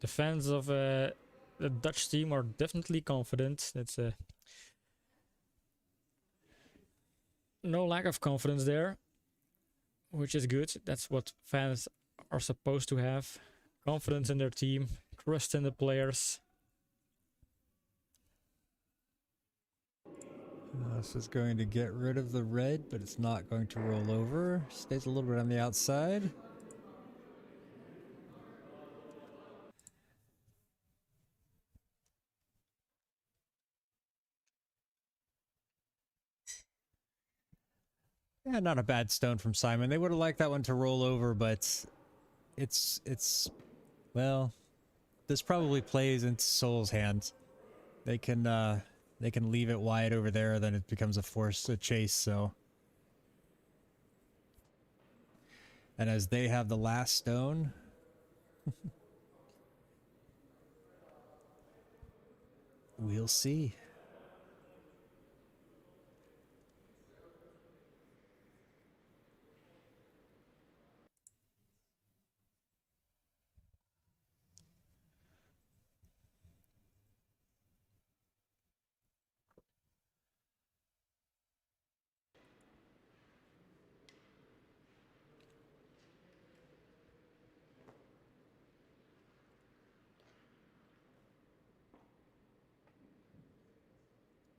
The fans of the Dutch team are definitely confident. It's no lack of confidence there, which is good. That's what fans are supposed to have. Confidence in their team, trust in the players. This is going to get rid of the red, but it's not going to roll over. Stays a little bit on the outside. Yeah, not a bad stone from Simon. They would have liked that one to roll over, but it's well, this probably plays into Seoul's hands. They can leave it wide over there, then it becomes a force to chase, so. And as they have the last stone, we'll see.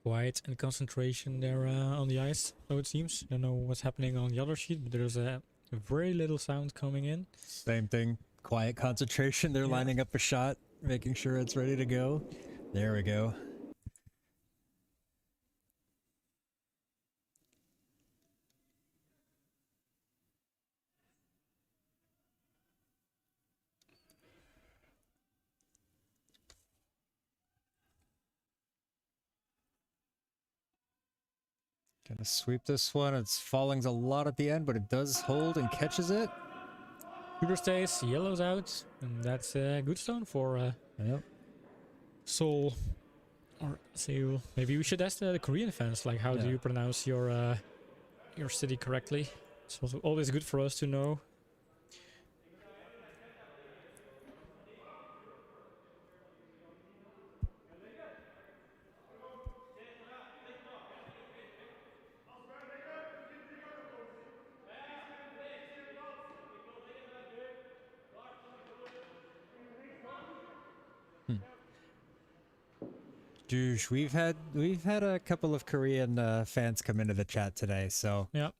Quiet and concentration there on the ice, so it seems. Don't know what's happening on the other sheet, but there's a very little sound coming in. Same thing. Quiet concentration. They're lining up a shot, making sure it's ready to go. There we go. Gonna sweep this one. It's falling a lot at the end, but it does hold and catches it. Shooter stays, yellow's out, and that's a good stone for Seoul or Seoul. Maybe we should ask the Korean fans, like, how do you pronounce your city correctly? It's also always good for us to know. Douche, we've had a couple of Korean fans come into the chat today, so Yeah.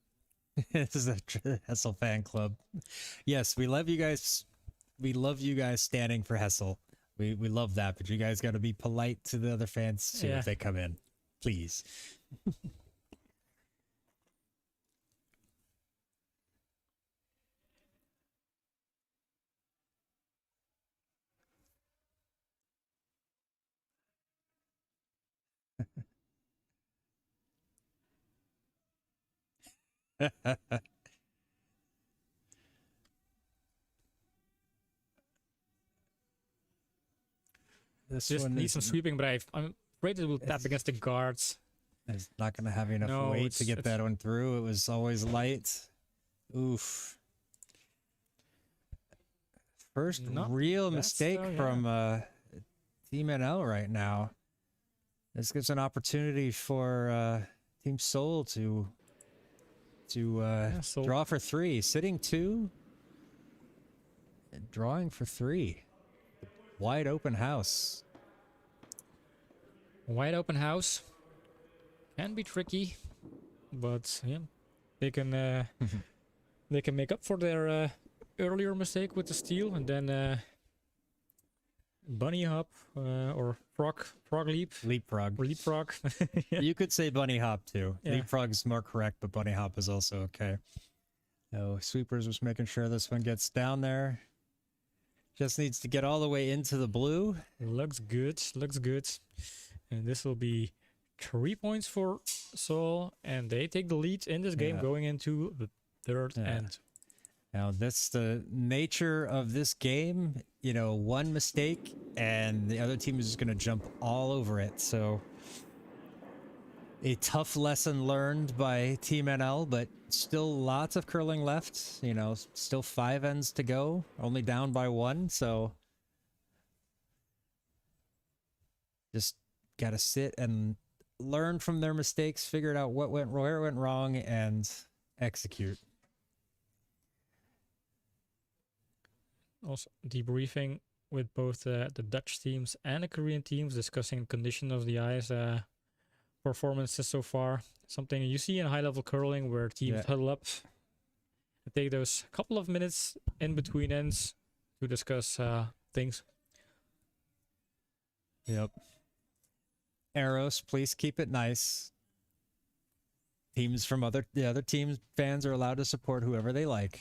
this is a Hessel fan club. Yes, we love you guys. We love you guys standing for Hessel. We love that, but you guys got to be polite to the other fans too if they come in, please. This Just one needs some sweeping, but I'm afraid it will tap against the guards. It's not going to have enough weight to get that one through. It was always light. Oof. First real mistake from Team NL right now. This gives an opportunity for Team Seoul to draw for 3. Sitting 2. And drawing for 3. Wide open house. Wide open house. Can be tricky, but yeah, they can they can make up for their earlier mistake with the steal, and then bunny hop or frog leapfrog. Yeah. You could say bunny hop too. Yeah. Leapfrog's more correct, but bunny hop is also okay. Oh, Sweepers was making sure this one gets down there. Just needs to get all the way into the blue. Looks good, and this will be 3 points for Seoul, and they take the lead in this game going into the third end. Now, that's the nature of this game. You know, one mistake and the other team is just going to jump all over it. So, a tough lesson learned by Team NL, but still lots of curling left. You know, still 5 ends to go, only down by 1. So, Just got to sit and learn from their mistakes, figure out what went where it went wrong, and execute. Also debriefing with both the Dutch teams and the Korean teams, discussing the condition of the ice, performances so far. Something you see in high-level curling where teams huddle up and take those couple of minutes in between ends to discuss things. Yep. Arrows, please keep it nice. Teams from other teams, fans are allowed to support whoever they like.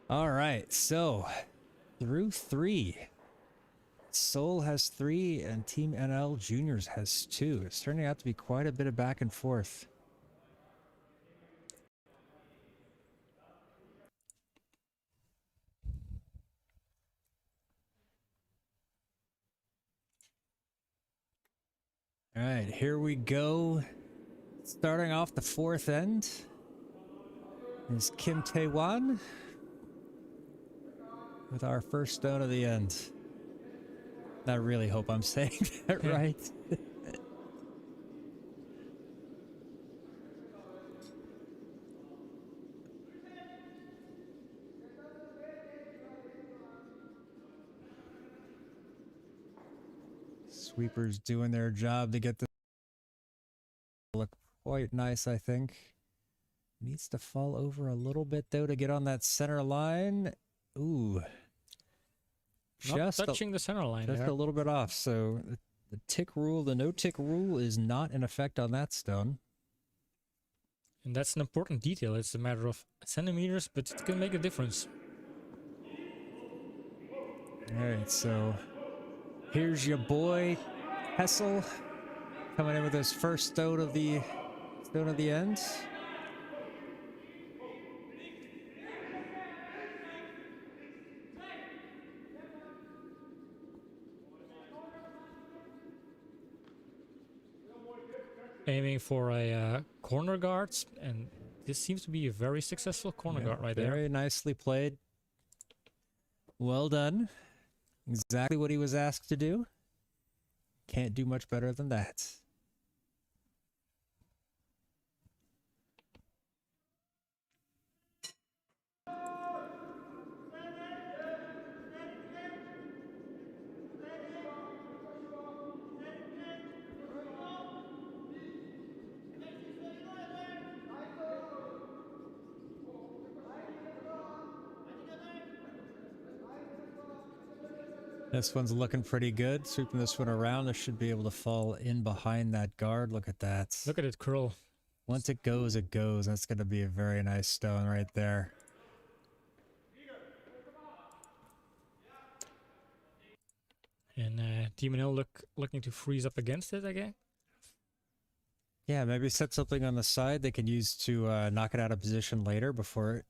All right, so through 3. Seoul has 3 and Team NL Juniors has 2. It's turning out to be quite a bit of back and forth. All right, here we go. Starting off the 4th end is Kim Tae-wan with our first stone of the end. I really hope I'm saying that right. Sweepers doing their job to get this look quite nice, I think. Needs to fall over a little bit though to get on that center line. Ooh. Not touching the center line just there. a little bit off. So the tick rule, the no tick rule is not in effect on that stone. And that's an important detail. It's a matter of centimeters, but it can make a difference. All right, so here's your boy Hessel coming in with his first stone of the end. Aiming for a corner guard, and this seems to be a very successful corner guard right there. Very nicely played. Well done. Exactly what he was asked to do. Can't do much better than that. This one's looking pretty good. Sweeping this one around. This should be able to fall in behind that guard. Look at that. Look at it curl. Once it goes, it goes. That's going to be a very nice stone right there. And Team NL looking to freeze up against it again. Yeah, maybe set something on the side they can use to knock it out of position later before,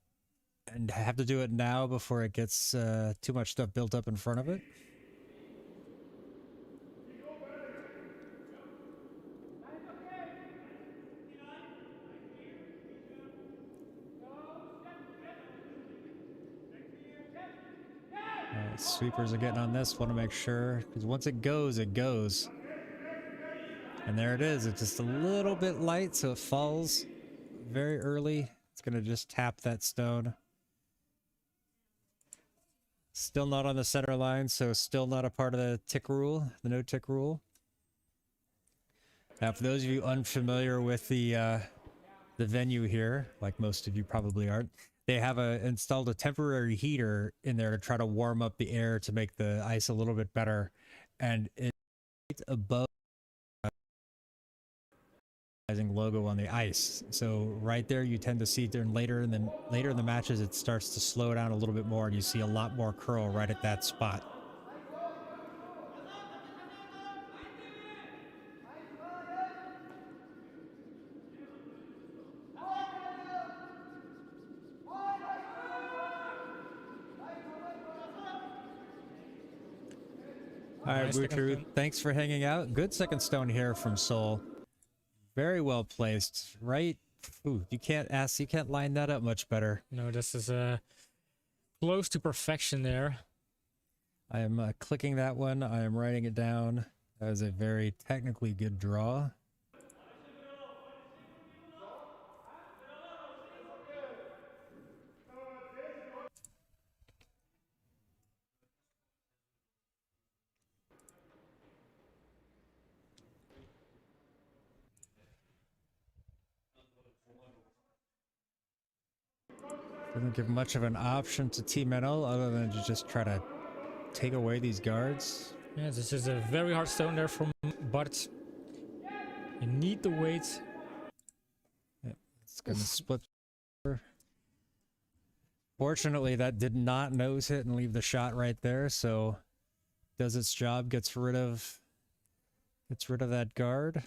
and have to do it now before it gets too much stuff built up in front of it. Sweepers are getting on this. Want to make sure, because once it goes, it goes. And there it is. It's just a little bit light, so it falls very early. It's going to just tap that stone. Still not on the center line, so still not a part of the tick rule, the no tick rule. Now, for those of you unfamiliar with the venue here, like most of you probably aren't, they have installed a temporary heater in there to try to warm up the air to make the ice a little bit better, and it's above the logo on the ice. So right there, you tend to see later in the matches, it starts to slow down a little bit more, and you see a lot more curl right at that spot. All right, Nice second Butru, stone. thanks for hanging out. Good second stone here from Seoul. Very well placed. Right. Ooh, you can't line that up much better. No, this is close to perfection there. I am clicking that one. I am writing it down. That was a very technically good draw. Doesn't give much of an option to Team NL other than to just try to take away these guards. Yeah, this is a very hard stone there from Bart. You need the weight. Yeah, it's going to split. Fortunately, that did not nose hit and leave the shot right there, so does its job, gets rid of that guard.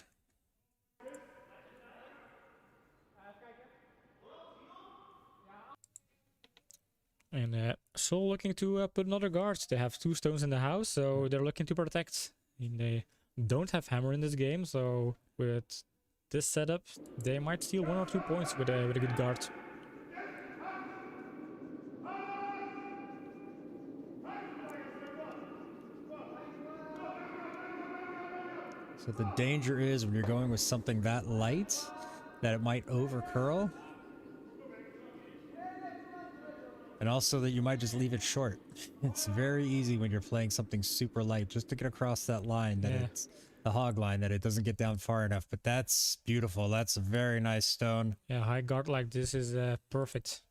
And Seoul looking to put another guard. They have 2 stones in the house, so they're looking to protect. And they don't have hammer in this game, so with this setup, they might steal 1 or 2 points with a good guard. So the danger is when you're going with something that light that it might over curl. And also that you might just leave it short. It's very easy when you're playing something super light just to get across that line that it's the hog line, that it doesn't get down far enough. But that's beautiful. That's a very nice stone. Yeah, high guard like this is perfect.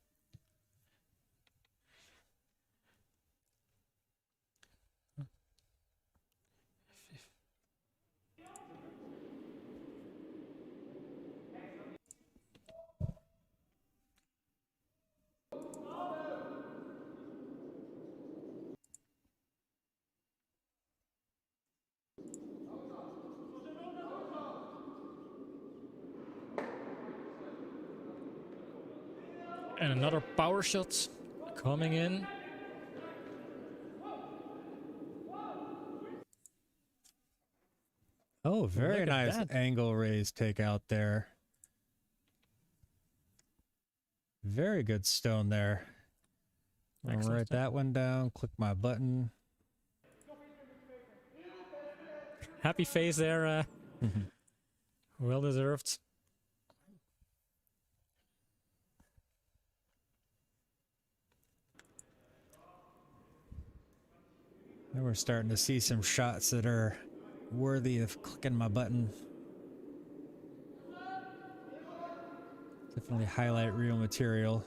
And another power shot coming in. Oh, very Look at nice that. angle raise takeout there. Very good stone there. I'll Excellent write stone. that one down, click my button. Happy face there. Well deserved. And we're starting to see some shots that are worthy of clicking my button. Definitely highlight real material.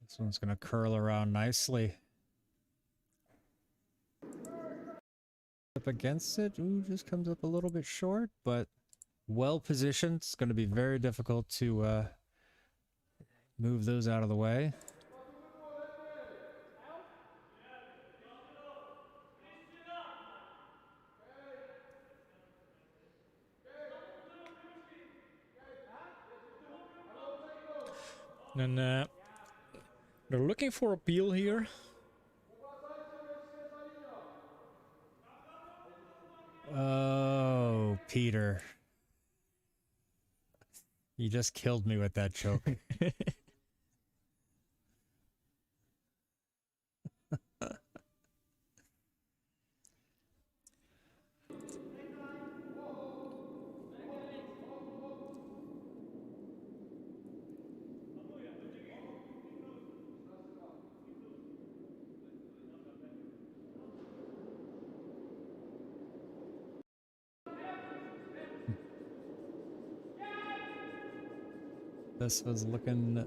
This one's going to curl around nicely. Up against it, ooh, just comes up a little bit short, but well positioned. It's going to be very difficult to move those out of the way. And they're looking for a peel here. Oh, Peter. You just killed me with that choke. This was looking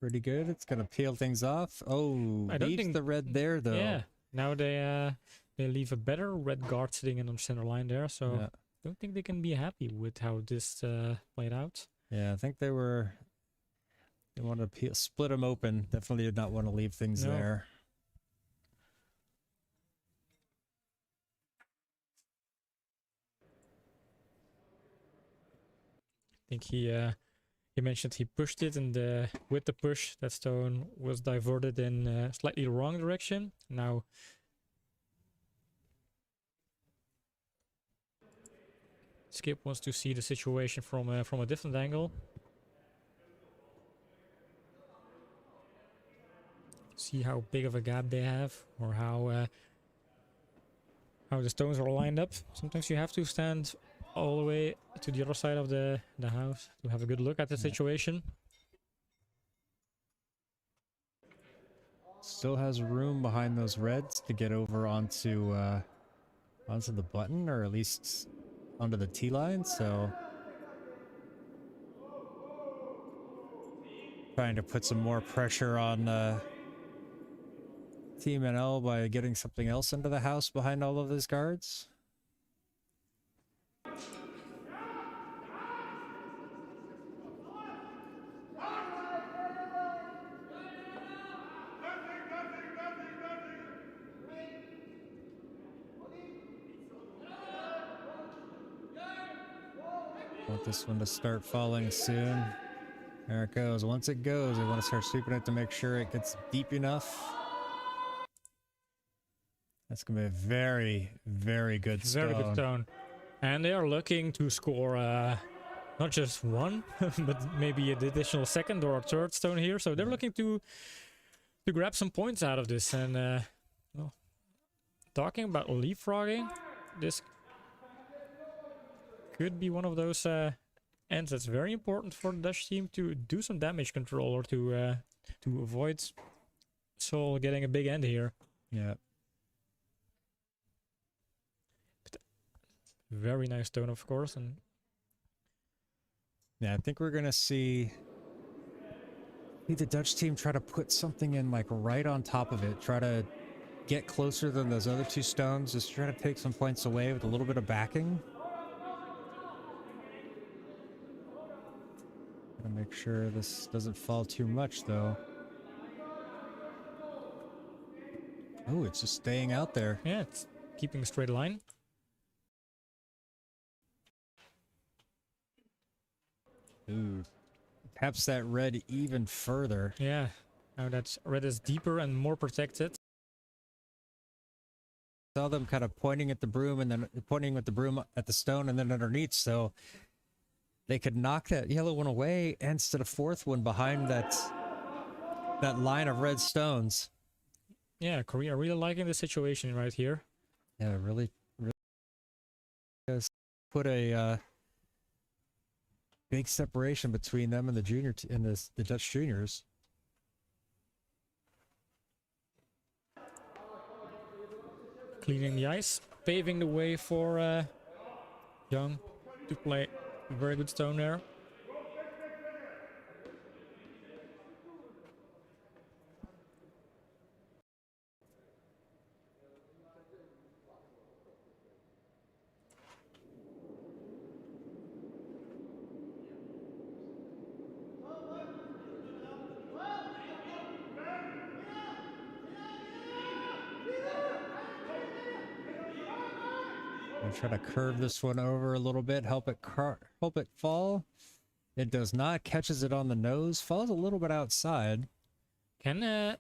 pretty good. It's gonna peel things off. Oh, I don't leaves think the red there though. Yeah. Now they leave a better red guard sitting in the center line there, so Yeah. I don't think they can be happy with how this played out. Yeah, I think they wanted to split them open. Definitely did not want to leave things No. there. think he mentioned he pushed it, and with the push, that stone was diverted in slightly the wrong direction. Now Skip wants to see the situation from a different angle. See how big of a gap they have, or how the stones are lined up. Sometimes you have to stand all the way to the other side of the house to have a good look at the situation. Still has room behind those reds to get over onto the button, or at least onto the T line. So trying to put some more pressure on Team NL by getting something else into the house behind all of his guards. Want this one to start falling soon. There it goes. Once it goes, I want to start sweeping it to make sure it gets deep enough. That's going to be a very, very good stone. Very good stone. And they are looking to score not just one, but maybe an additional second or a third stone here. So they're looking to grab some points out of this. And well, talking about leapfrogging, this could be one of those ends that's very important for the Dutch team to do some damage control, or to avoid Seoul getting a big end here. Yeah. Very nice stone, of course. And yeah, I think we're gonna see the Dutch team try to put something in like right on top of it, try to get closer than those other two stones, just try to take some points away with a little bit of backing. Gotta make sure this doesn't fall too much though. Oh, it's just staying out there. yeah, it's keeping a straight line. Ooh, taps that red even further. Yeah, now that red is deeper and more protected. Saw them kind of pointing at the broom and then pointing with the broom at the stone and then underneath, so they could knock that yellow one away and set a fourth one behind that line of red stones. Yeah, Korea really liking the situation right here. Yeah, really put a big separation between them and the junior and the Dutch juniors. Cleaning the ice, paving the way for Young to play a very good stone there. I'm trying to curve this one over a little bit, help it fall. It does not, catches it on the nose, falls a little bit outside. Can no,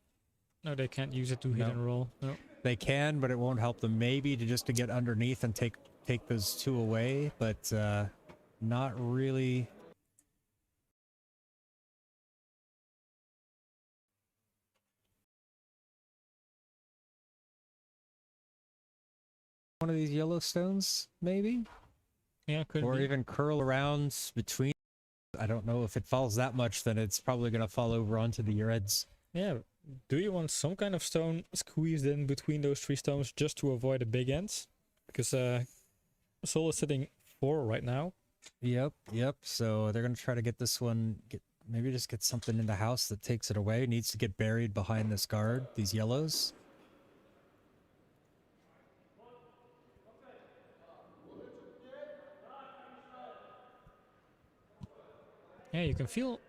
they can't use it to hit and roll. No. They can, but it won't help them. Maybe to get underneath and take those two away, but not really. One of these yellow stones, maybe? Yeah, could Or be. even curl around between. I don't know if it falls that much, then it's probably going to fall over onto the reds. Yeah, do you want some kind of stone squeezed in between those three stones just to avoid a big ends? Because Seoul is sitting 4 right now. Yep. So they're going to try to get this one, maybe just get something in the house that takes it away. It needs to get buried behind this guard, these yellows. Yeah, you can feel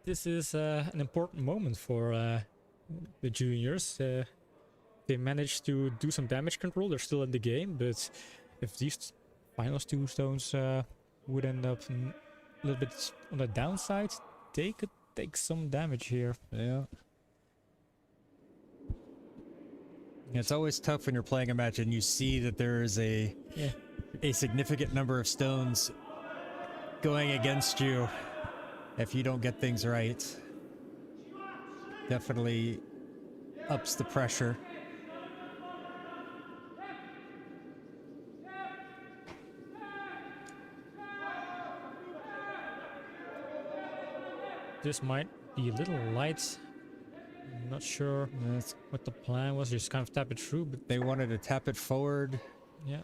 this is an important moment for the juniors. They managed to do some damage control. They're still in the game, but if these final 2 stones would end up little bit on the downside. They could take some damage here. Yeah. It's always tough when you're playing a match and you see that there is a significant number of stones going against you if you don't get things right. Definitely ups the pressure. This might be a little light. I'm not sure what the plan was. Just kind of tap it through, but They wanted to tap it forward. yeah.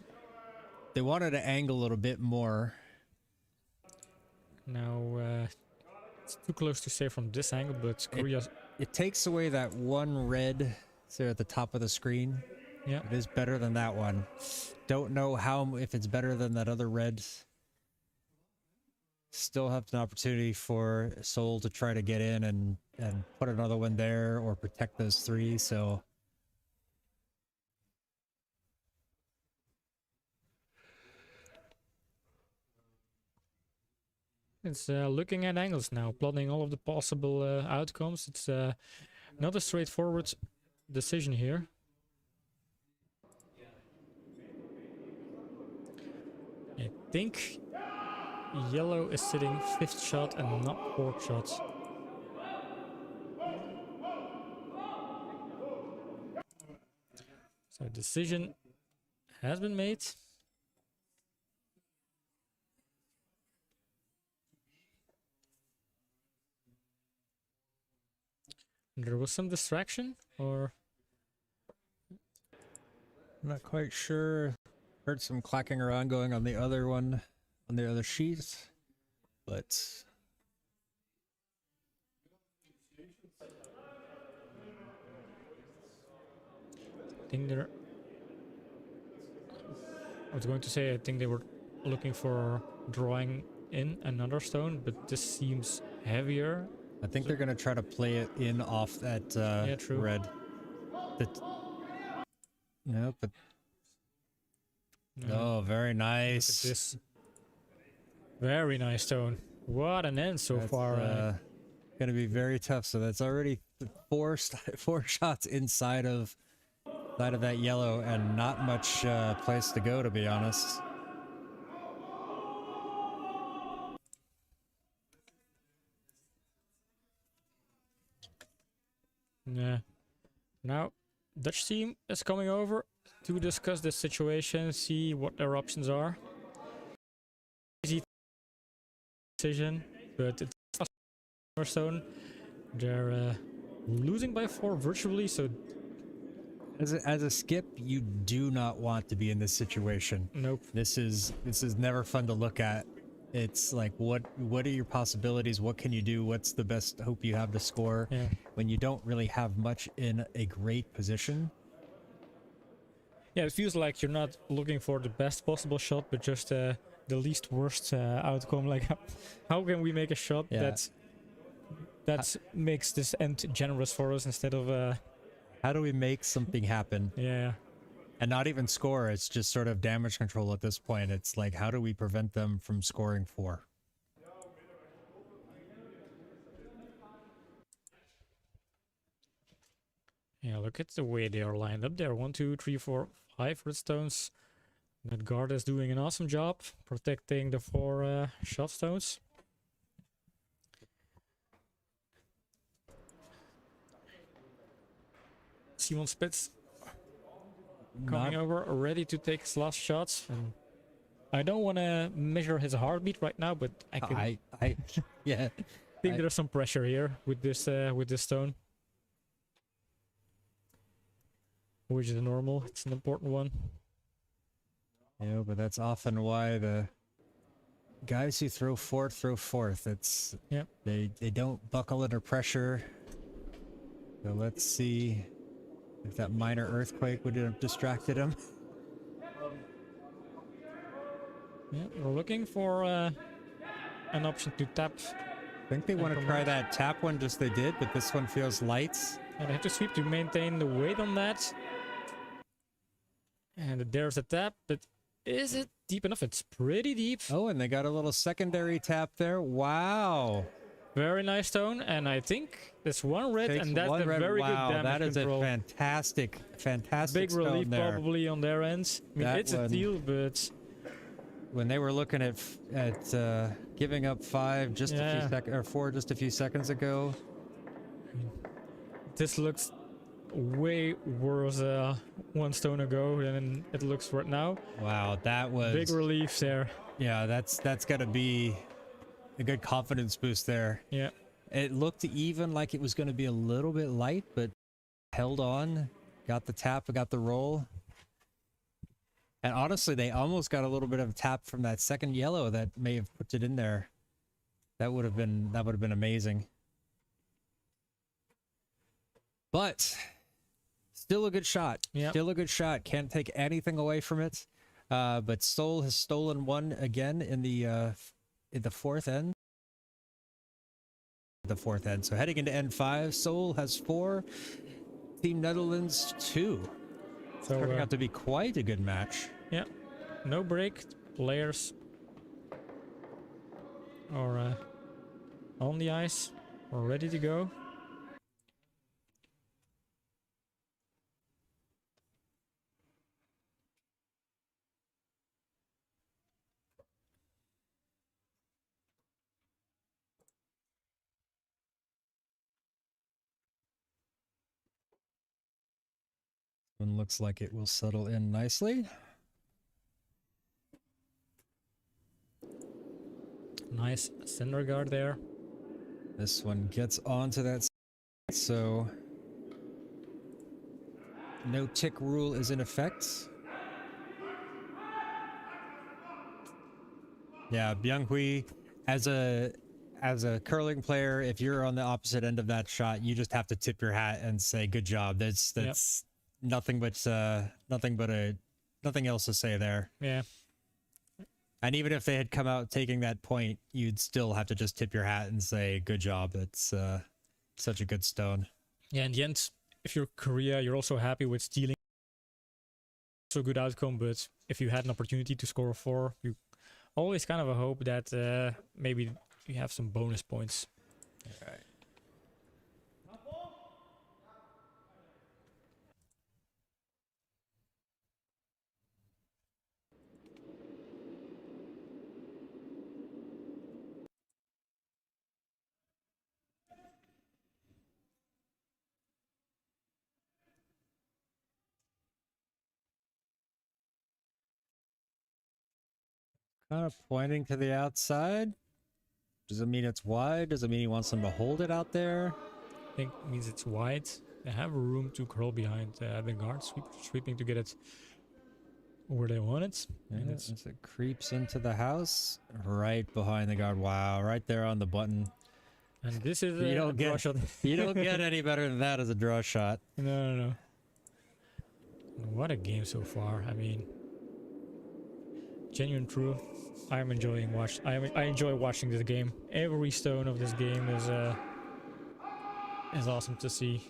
They wanted to angle a little bit more. Now it's too close to say from this angle, but Korea. It takes away that one red there at the top of the screen. Yeah. It is better than that one. Don't know if it's better than that other red. Still have an opportunity for Seoul to try to get in and put another one there or protect those three. So It's looking at angles now, plotting all of the possible outcomes. It's not a straightforward decision here. I think yellow is sitting 5th shot and not 4th shots. So decision has been made. There was some distraction, or I'm not quite sure. Heard some clacking around going on the other one, on the other sheet, but I think they're. I was going to say I think they were looking for drawing in another stone, but this seems heavier. I think they're gonna try to play it in off that true. red. No, but oh, very nice. Look at this. Very nice stone. What an end so That's, far. Gonna be very tough. So that's already four shots inside of that yellow, and not much place to go, to be honest. Yeah. Now, Dutch team is coming over to discuss this situation, see what their options are. Easy decision, but it's not stone. They're losing by 4 virtually, so As a skip, you do not want to be in this situation. nope. This is never fun to look at. It's like, what are your possibilities? What can you do? What's the best hope you have to score Yeah. when you don't really have much in a great position? Yeah, it feels like you're not looking for the best possible shot, but just the least worst outcome. Like, how can we make a shot that makes this end generous for us instead of How do we make something happen yeah. and not even score? It's just sort of damage control at this point. It's like, how do we prevent them from scoring 4? Yeah, look at the way they are lined up there. 1, 2, 3, 4, 5 redstones. That guard is doing an awesome job protecting the 4 shot stones. Simon Spitz coming over, ready to take his last shots. And I don't want to measure his heartbeat right now, but I can yeah. think there's some pressure here with this stone. Which is normal. It's an important one. Yeah, but that's often why the guys who throw fourth. It's they don't buckle under pressure. So let's see if that minor earthquake would have distracted him. Yeah, we're looking for an option to tap. I think they want to try that tap one, just they did, but this one feels light. And I have to sweep to maintain the weight on that. And there's a tap, but is it deep enough. It's pretty deep. Oh, and they got a little secondary tap there. Wow. Very nice stone, and I think it's one red, Takes and that's one a red. very Wow, good damage that is control. a fantastic Big stone relief there. probably on their ends. I mean, That it's a one- deal, but When they were looking at giving up 5 just a few Yeah. seconds, or 4 just a few seconds ago. this looks way worse one stone ago than it looks right now. Wow, that was Big relief there. yeah. That's got to be a good confidence boost there. Yeah. It looked even like it was going to be a little bit light, but held on, got the tap, got the roll. And honestly, they almost got a little bit of a tap from that second yellow that may have put it in there. That would have been amazing. But still a good shot. Yep. Still a good shot. Can't take anything away from it. But Seoul has stolen one again in the fourth end. The fourth end. So heading into N5, Seoul has 4, Team Netherlands 2. So Turning out to be quite a good match. yeah, no break. Players are on the ice, or ready to go. One looks like it will settle in nicely. Nice center guard there. This one gets onto that, so no tick rule is in effect. Yeah, Byung-hui, as a curling player, if you're on the opposite end of that shot, you just have to tip your hat and say good job. That's nothing else to say there. Yeah. And even if they had come out taking that point, you'd still have to just tip your hat and say good job. It's such a good stone. Yeah, in the end, if you're Korea, you're also happy with stealing. So good outcome, but if you had an opportunity to score a 4, you always kind of a hope that maybe you have some bonus points. All right. Kind of pointing to the outside. Does it mean it's wide? Does it mean he wants them to hold it out there? I think it means it's wide. They have room to curl behind the guard, sweeping to get it where they want it. And Yeah, it's as it creeps into the house, right behind the guard. Wow, right there on the button. and this is You a don't draw get- shot. You don't get any better than that as a draw shot. No. What a game so far. I mean, genuine true. I'm enjoying I enjoy watching this game. Every stone of this game is awesome to see,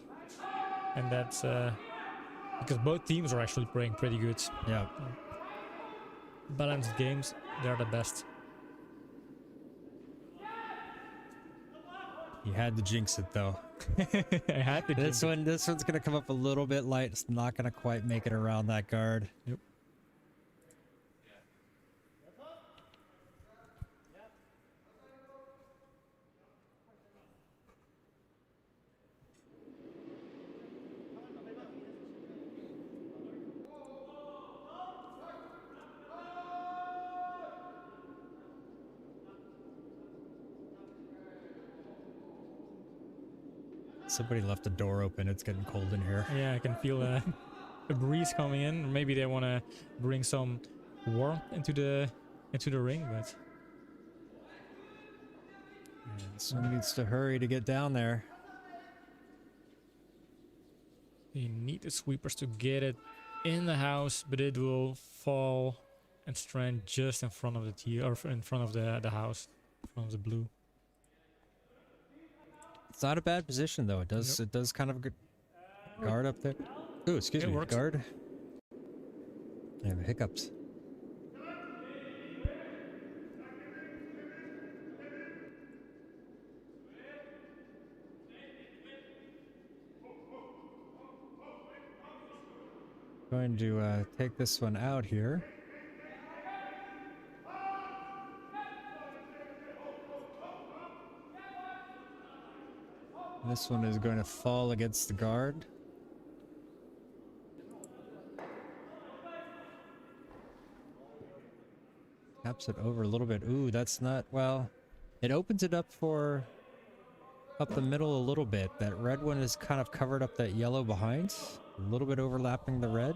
and that's because both teams are actually playing pretty good. Yeah. Balanced games, they're the best. You had to jinx it though. I had to. This one's gonna come up a little bit light. It's not gonna quite make it around that guard. Yep. Somebody left the door open. It's getting cold in here. Yeah, I can feel a breeze coming in. Maybe they want to bring some warmth into the ring, but And someone needs to hurry to get down there. you need the sweepers to get it in the house, but it will fall and strand just in front of the or in front of the house, in front of the blue. It's not a bad position though. It does Nope. it does kind of good guard up there. Ooh, excuse It me, works. guard. I have hiccups. Going to take this one out here. This one is going to fall against the guard. Taps it over a little bit. Ooh, that's not, well, it opens it up for up the middle a little bit. That red one is kind of covered up that yellow behind. A little bit overlapping the red.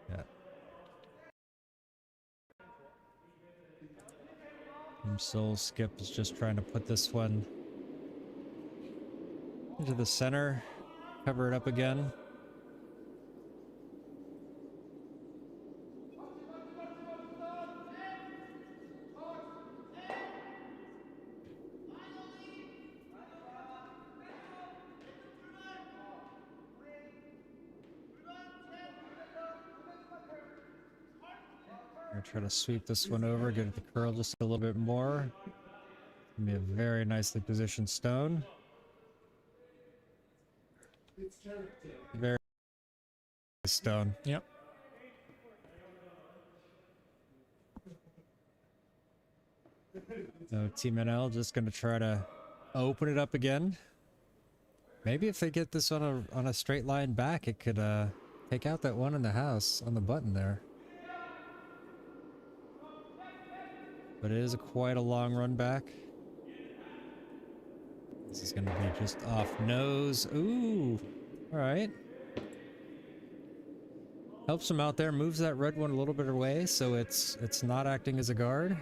Yeah. Seoul Skip is just trying to put this one into the center. Cover it up again. I'm gonna try to sweep this one over, get it to curl just a little bit more. Gonna be a very nicely positioned stone. Very nice stone. Yep. So Team NL just gonna try to open it up again. Maybe if they get this on a straight line back, it could take out that one in the house on the button there. But it is quite a long run back. This is gonna be just off nose. Ooh, all right. Helps him out there, moves that red one a little bit away, so it's not acting as a guard.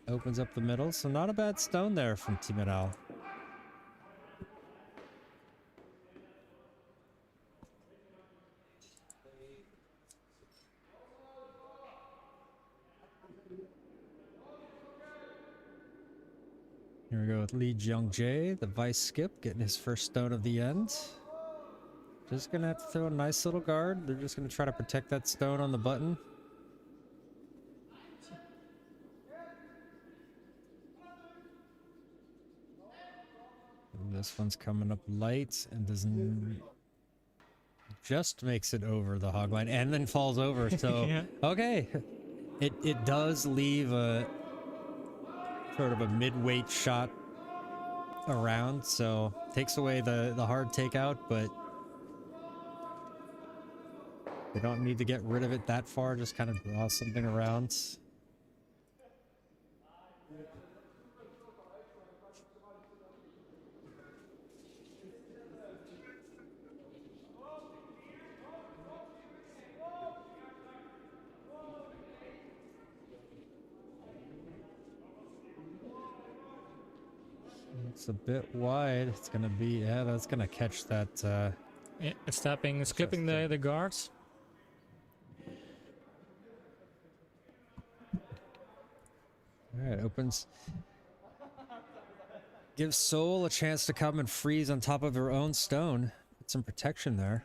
Opens up the middle, so not a bad stone there from Team NL. Here we go with Lee Jung-jae, the vice skip, getting his first stone of the end. Just gonna have to throw a nice little guard. They're just gonna try to protect that stone on the button. And this one's coming up light and doesn't... just makes it over the hog line and then falls over, so... Yeah. Okay. It does leave a... sort of a mid-weight shot around, so takes away the hard takeout, but they don't need to get rid of it that far, just kind of draw something around. It's a bit wide. It's gonna be, yeah, that's gonna catch that. Yeah, it's tapping, it's clipping the guards. All right, opens. Gives Seoul a chance to come and freeze on top of her own stone. Put some protection there.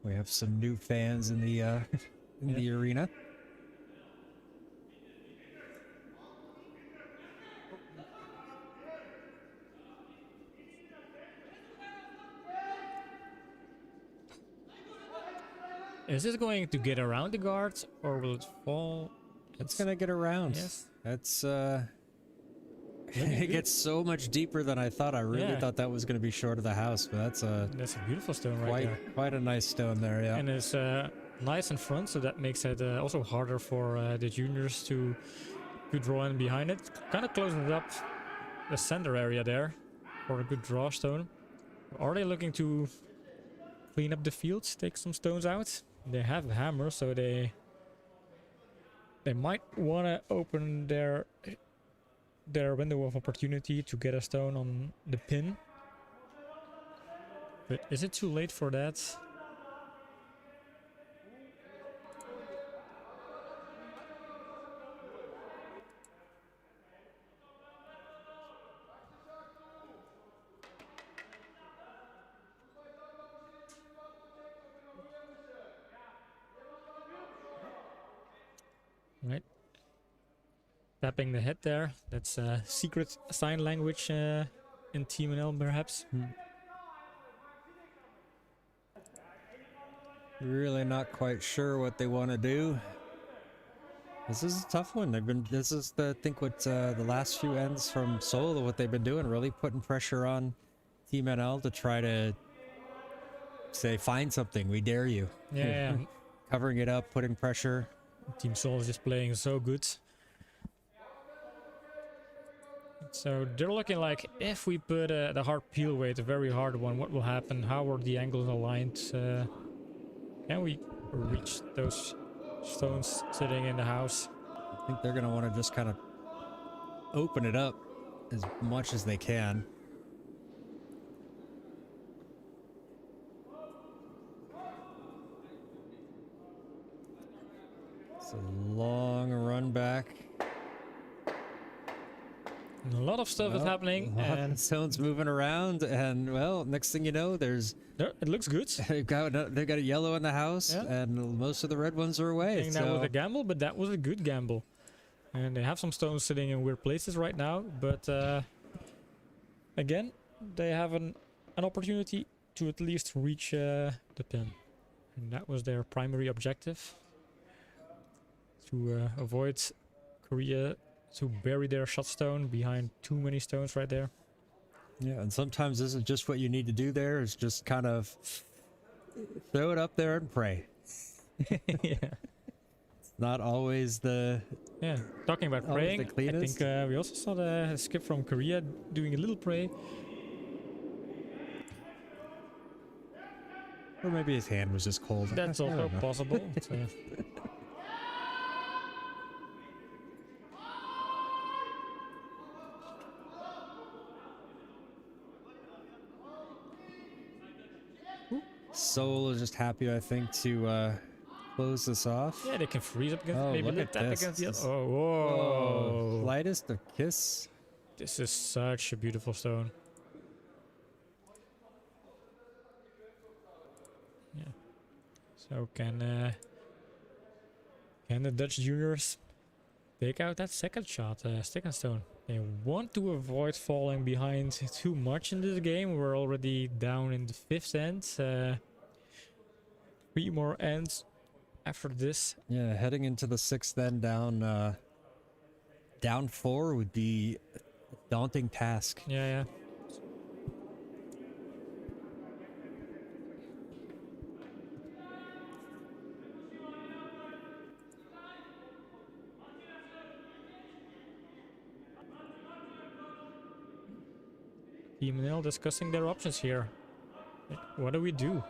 We have some new fans in the in the arena. Is this going to get around the guards or will it fall? It's gonna get around. Yes. That's it gets so much deeper than I thought. I really thought that was gonna be short of the house, but that's a beautiful stone right there. Quite a nice stone there, yeah. And it's nice in front, so that makes it also harder for the juniors to draw in behind it. Kind of closing up the center area there for a good draw stone. Are they looking to clean up the fields, take some stones out? They have a hammer, so they might want to open their window of opportunity to get a stone on the pin. But is it too late for that? tapping the head there. That's secret sign language in Team NL, perhaps. Really not quite sure what they want to do. This is a tough one. This is I think what the last few ends from Seoul, what they've been doing, really putting pressure on Team NL to try to say, find something, we dare you. Yeah. Covering it up, putting pressure. Team Seoul is just playing so good. So they're looking like, if we put the hard peel weight, a very hard one, what will happen? How are the angles aligned? Can we reach those stones sitting in the house? I think they're going to want to just kind of open it up as much as they can. It's a long run back. And a lot of stuff is happening, and stones moving around, and well, next thing you know, it looks good. they've got a yellow in the house, and most of the red ones are away. I think that was a gamble, but that was a good gamble. And they have some stones sitting in weird places right now, but again, they have an opportunity to at least reach the pin, and that was their primary objective, to avoid Korea to bury their shot stone behind too many stones right there. Yeah, and sometimes this is just what you need to do there, is just kind of throw it up there and pray. Yeah. It's not always the... Yeah, talking about praying, I think we also saw the skip from Korea doing a little pray. Or maybe his hand was just cold. That's also possible. Seoul is just happy, I think, to close this off. Yeah, they can freeze up against, maybe look tap at against the this. Oh, whoa. Lightest of kiss. This is such a beautiful stone. Yeah. So can the Dutch juniors take out that second shot, second stone? They want to avoid falling behind too much in this game. We're already down in the 5th end. 3 more ends after this. Yeah, heading into the 6th end down 4 would be a daunting task. Yeah. Team NL discussing their options here. What do we do?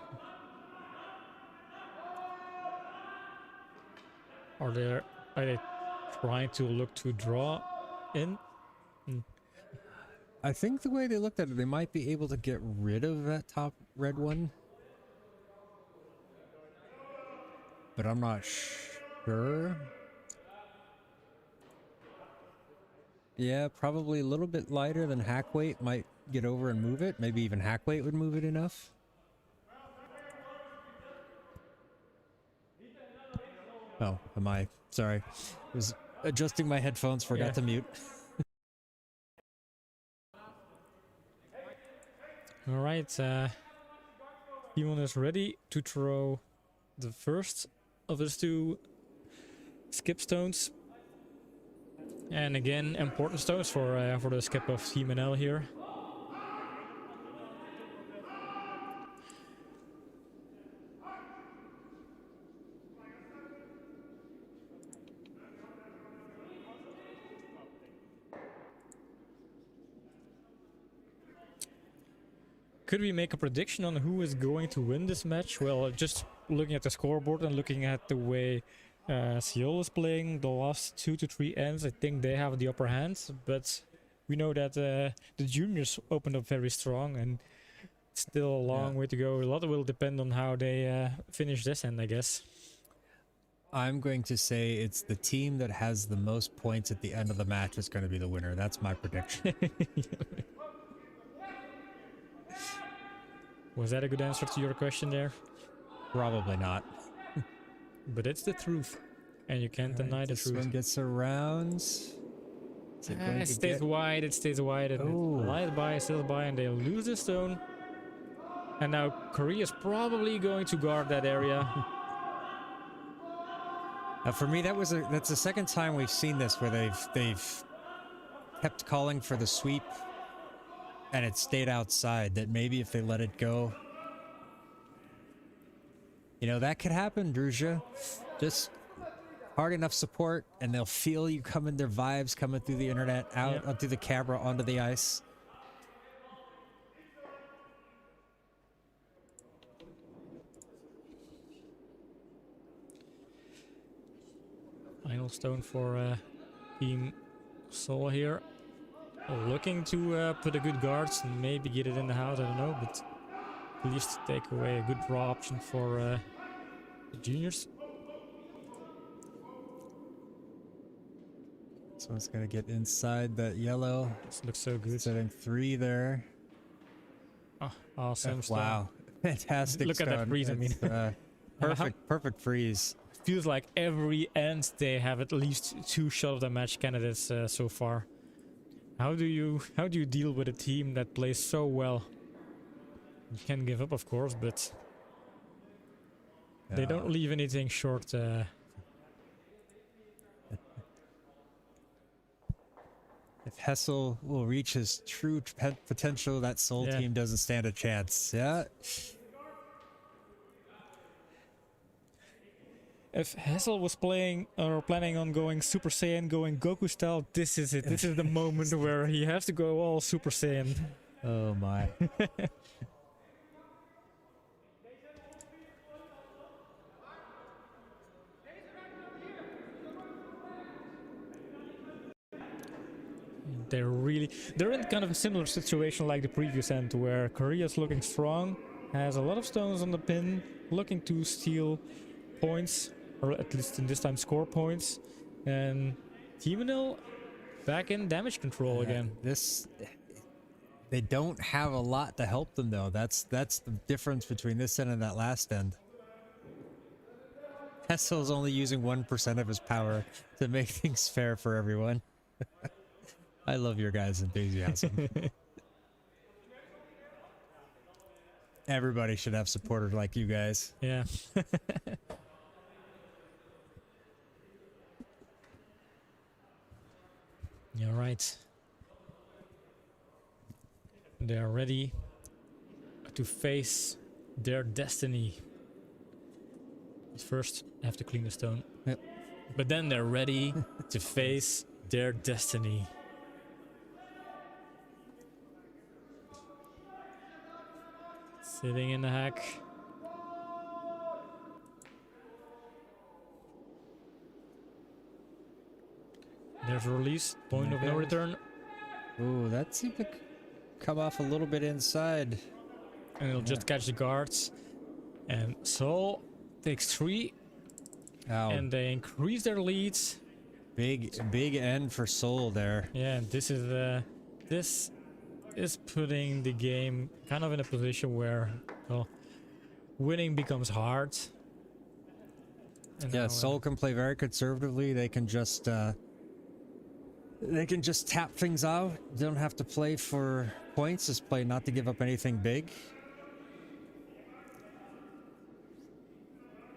Are they trying to look to draw in? I think the way they looked at it, they might be able to get rid of that top red one. But I'm not sure. Yeah, probably a little bit lighter than hack weight might get over and move it. Maybe even hack weight would move it enough. Oh, sorry. I was adjusting my headphones, forgot to mute. All right, Timon is ready to throw the first of his 2 skip stones. And again, important stones for the skip of Team NL here. Could we make a prediction on who is going to win this match? Well, just looking at the scoreboard and looking at the way Seoul is playing the last 2 to 3 ends, I think they have the upper hand. But we know that the juniors opened up very strong, and it's still a long way to go. A lot will depend on how they finish this end, I guess. I'm going to say it's the team that has the most points at the end of the match is going to be the winner. That's my prediction. Was that a good answer to your question there? Probably not. But it's the truth, and you can't deny the this truth. one gets around. Is it going It to stays get- wide, it stays wide, and Oh. it lies by, sails by, and they lose the stone. And now Korea's probably going to guard that area. For me, that's the second time we've seen this where they've kept calling for the sweep, and it stayed outside. That maybe if they let it go, you know, that could happen, Druzia. Just hard enough support, and they'll feel you coming. Their vibes coming through the internet, out Yeah. through the camera, onto the ice. Final stone for Team Seoul here. Looking to put a good guards and maybe get it in the house, I don't know, but at least take away a good draw option for the juniors. So it's gonna get inside that yellow. This looks so good. Setting 3 there. Oh, awesome stone. Wow, fantastic! Look at that stone. freeze, I mean. Perfect, perfect freeze. Feels like every end they have at least 2 shot of the match candidates so far. How do you deal with a team that plays so well? You can't give up, of course, but they don't leave anything short. If Hessel will reach his true potential, that Seoul team doesn't stand a chance. Yeah. If Hessel was playing or planning on going Super Saiyan, going Goku style, this is it. This is the moment where he has to go all Super Saiyan. Oh my. They're in kind of a similar situation like the previous end, where Korea's looking strong, has a lot of stones on the pin, looking to steal points, or at least in this time score points, and Team NL back in damage control again. They don't have a lot to help them though. That's the difference between this end and that last end. Hessel's only using 1% of his power to make things fair for everyone. I love your guys' enthusiasm. Everybody should have supporters like you guys. Yeah. You're right. They are ready to face their destiny. But first, I have to clean the stone. Yep. But then they're ready to face their destiny. Sitting in the hack. There's a release. Point of no return. Ooh, that seemed to come off a little bit inside. And it'll just catch the guards. And Seoul takes 3. Ow. And they increase their leads. Big end for Seoul there. Yeah, and this is putting the game kind of in a position where, well, winning becomes hard. And Yeah, now, Seoul can play very conservatively. They can just tap things out. They don't have to play for points. Just play not to give up anything big.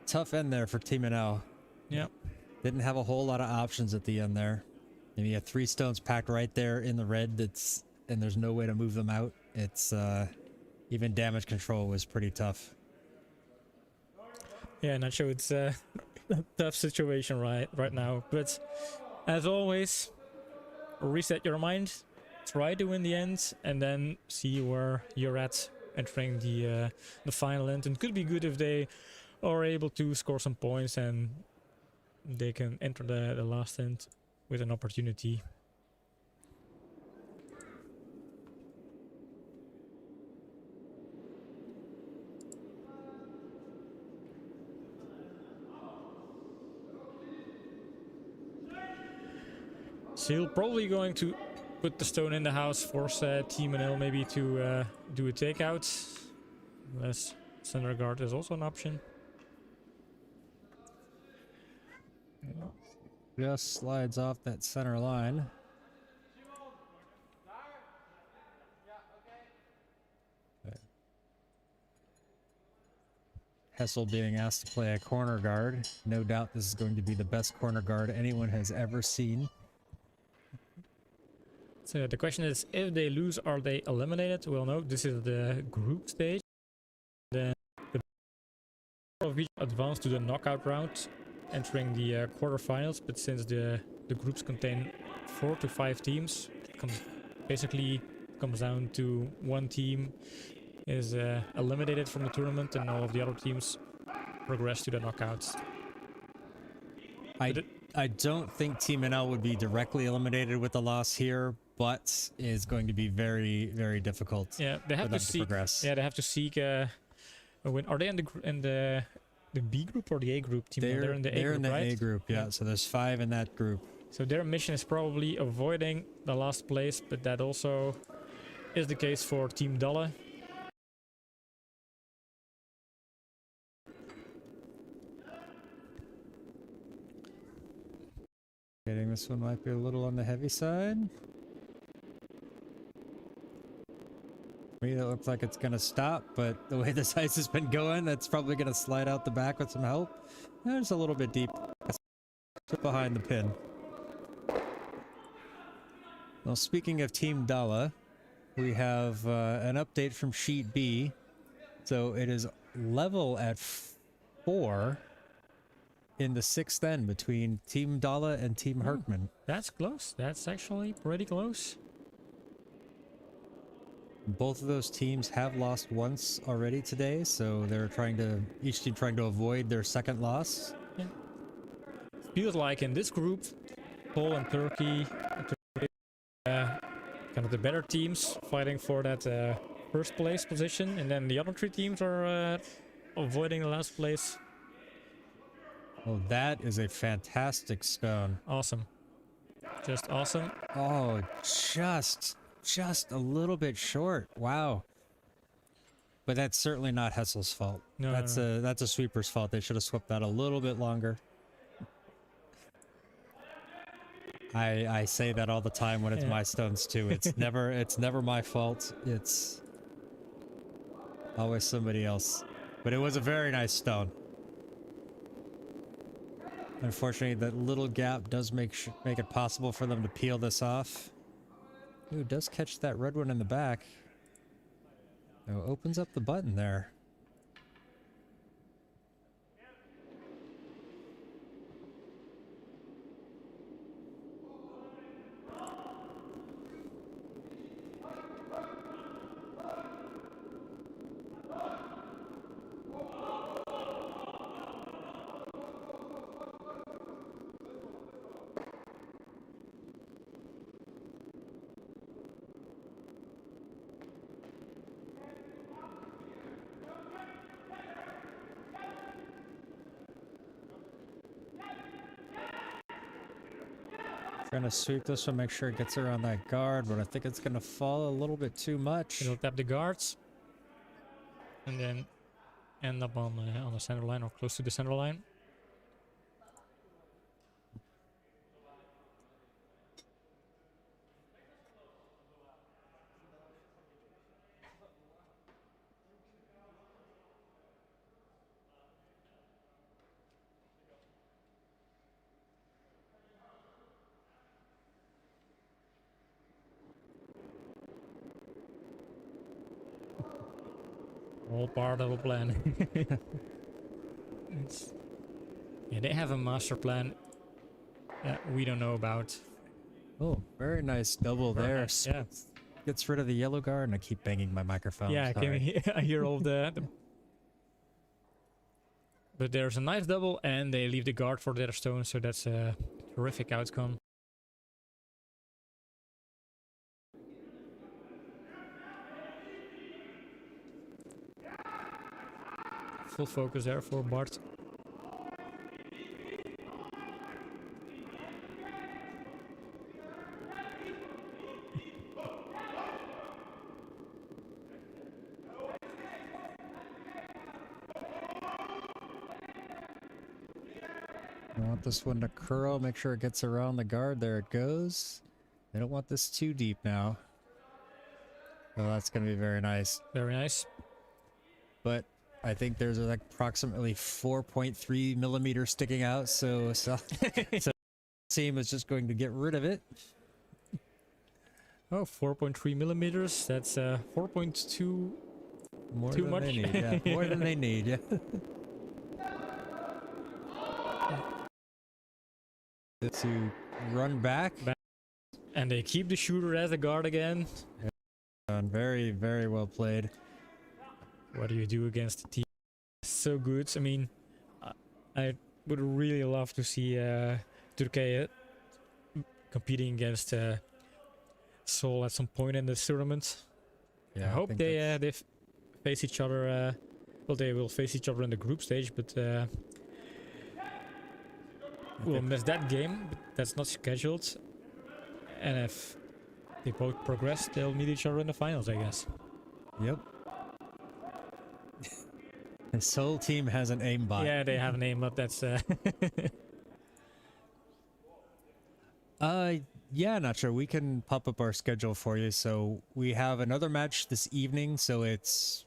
Tough end there for Team NL. Yeah. Didn't have a whole lot of options at the end there. And you had 3 stones packed right there in the red. And there's no way to move them out. It's even damage control was pretty tough. Yeah, Nacho, it's a tough situation right now. But as always, reset your mind, try to win the end, and then see where you're at entering the final end. And it could be good if they are able to score some points and they can enter the last end with an opportunity. Seoul probably going to put the stone in the house, force Team NL maybe to do a takeout. Unless center guard is also an option. Just slides off that center line. Hessel being asked to play a corner guard. No doubt this is going to be the best corner guard anyone has ever seen. So the question is, if they lose, are they eliminated? Well, no, this is the group stage. Then the of each advance to the knockout round, entering the quarterfinals. But since the groups contain 4 to 5 teams, it basically comes down to one team is eliminated from the tournament, and all of the other teams progress to the knockouts. I don't think Team NL would be directly eliminated with the loss here, but is going to be very, very difficult. Yeah, they have to seek. Yeah, they have to seek a win. Are they in the B group or the A group? Team? They're in the A group, right? A group, yeah. So there's 5 in that group. So their mission is probably avoiding the last place, but that also is the case for Team Dalle. Getting this one might be a little on the heavy side. To me, that looks like it's gonna stop, but the way this ice has been going, that's probably gonna slide out the back with some help. There's a little bit deep behind the pin. Well, speaking of Team Dalle, we have an update from Sheet B. So it is level at 4 in the 6th end between Team Dalle and Team Herkman. That's close. That's actually pretty close. Both of those teams have lost once already today, so they're each team trying to avoid their second loss. Yeah. Feels like in this group, Seoul and Turkey, kind of the better teams fighting for that first place position, and then the other 3 teams are avoiding the last place. Oh, that is a fantastic stone. Awesome. Just awesome. Oh, just a little bit short. Wow. But that's certainly not Hessel's fault. No, that's a sweeper's fault. They should have swept that a little bit longer. I say that all the time when it's my stones too. It's never my fault. It's always somebody else. But it was a very nice stone. Unfortunately, that little gap does make it possible for them to peel this off. Ooh, does catch that red one in the back. Oh, opens up the button there. Trying to sweep this one, make sure it gets around that guard, but I think it's going to fall a little bit too much. It'll tap the guards, and then end up on the center line or close to the center line. All part of a plan. Yeah, they have a master plan that we don't know about. Oh, very nice double there. Nice, yeah. Gets rid of the yellow guard, and I keep banging my microphone. Yeah, I hear all the... But there's a nice double, and they leave the guard for their stone, so that's a terrific outcome. Full focus there for Bart. I want this one to curl, make sure it gets around the guard. There it goes. They don't want this too deep now. Oh, that's going to be very nice. Very nice. But I think there's like approximately 4.3 millimeters sticking out, so team is just going to get rid of it. Oh, 4.3 millimeters. That's 4.2. More Too than much? they need, yeah. More than they need, yeah. To run back. And they keep the shooter as a guard again. Very, very well played. What do you do against a team so good? I mean, I would really love to see Turkey competing against Seoul at some point in this tournament. Yeah, I hope they face each other. Well, they will face each other in the group stage, but we'll miss that game. But that's not scheduled. And if they both progress, they'll meet each other in the finals, I guess. Yep. The Seoul team has an aimbot. Yeah, they have an aimbot. That's yeah, not sure. We can pop up our schedule for you. So we have another match this evening. So it's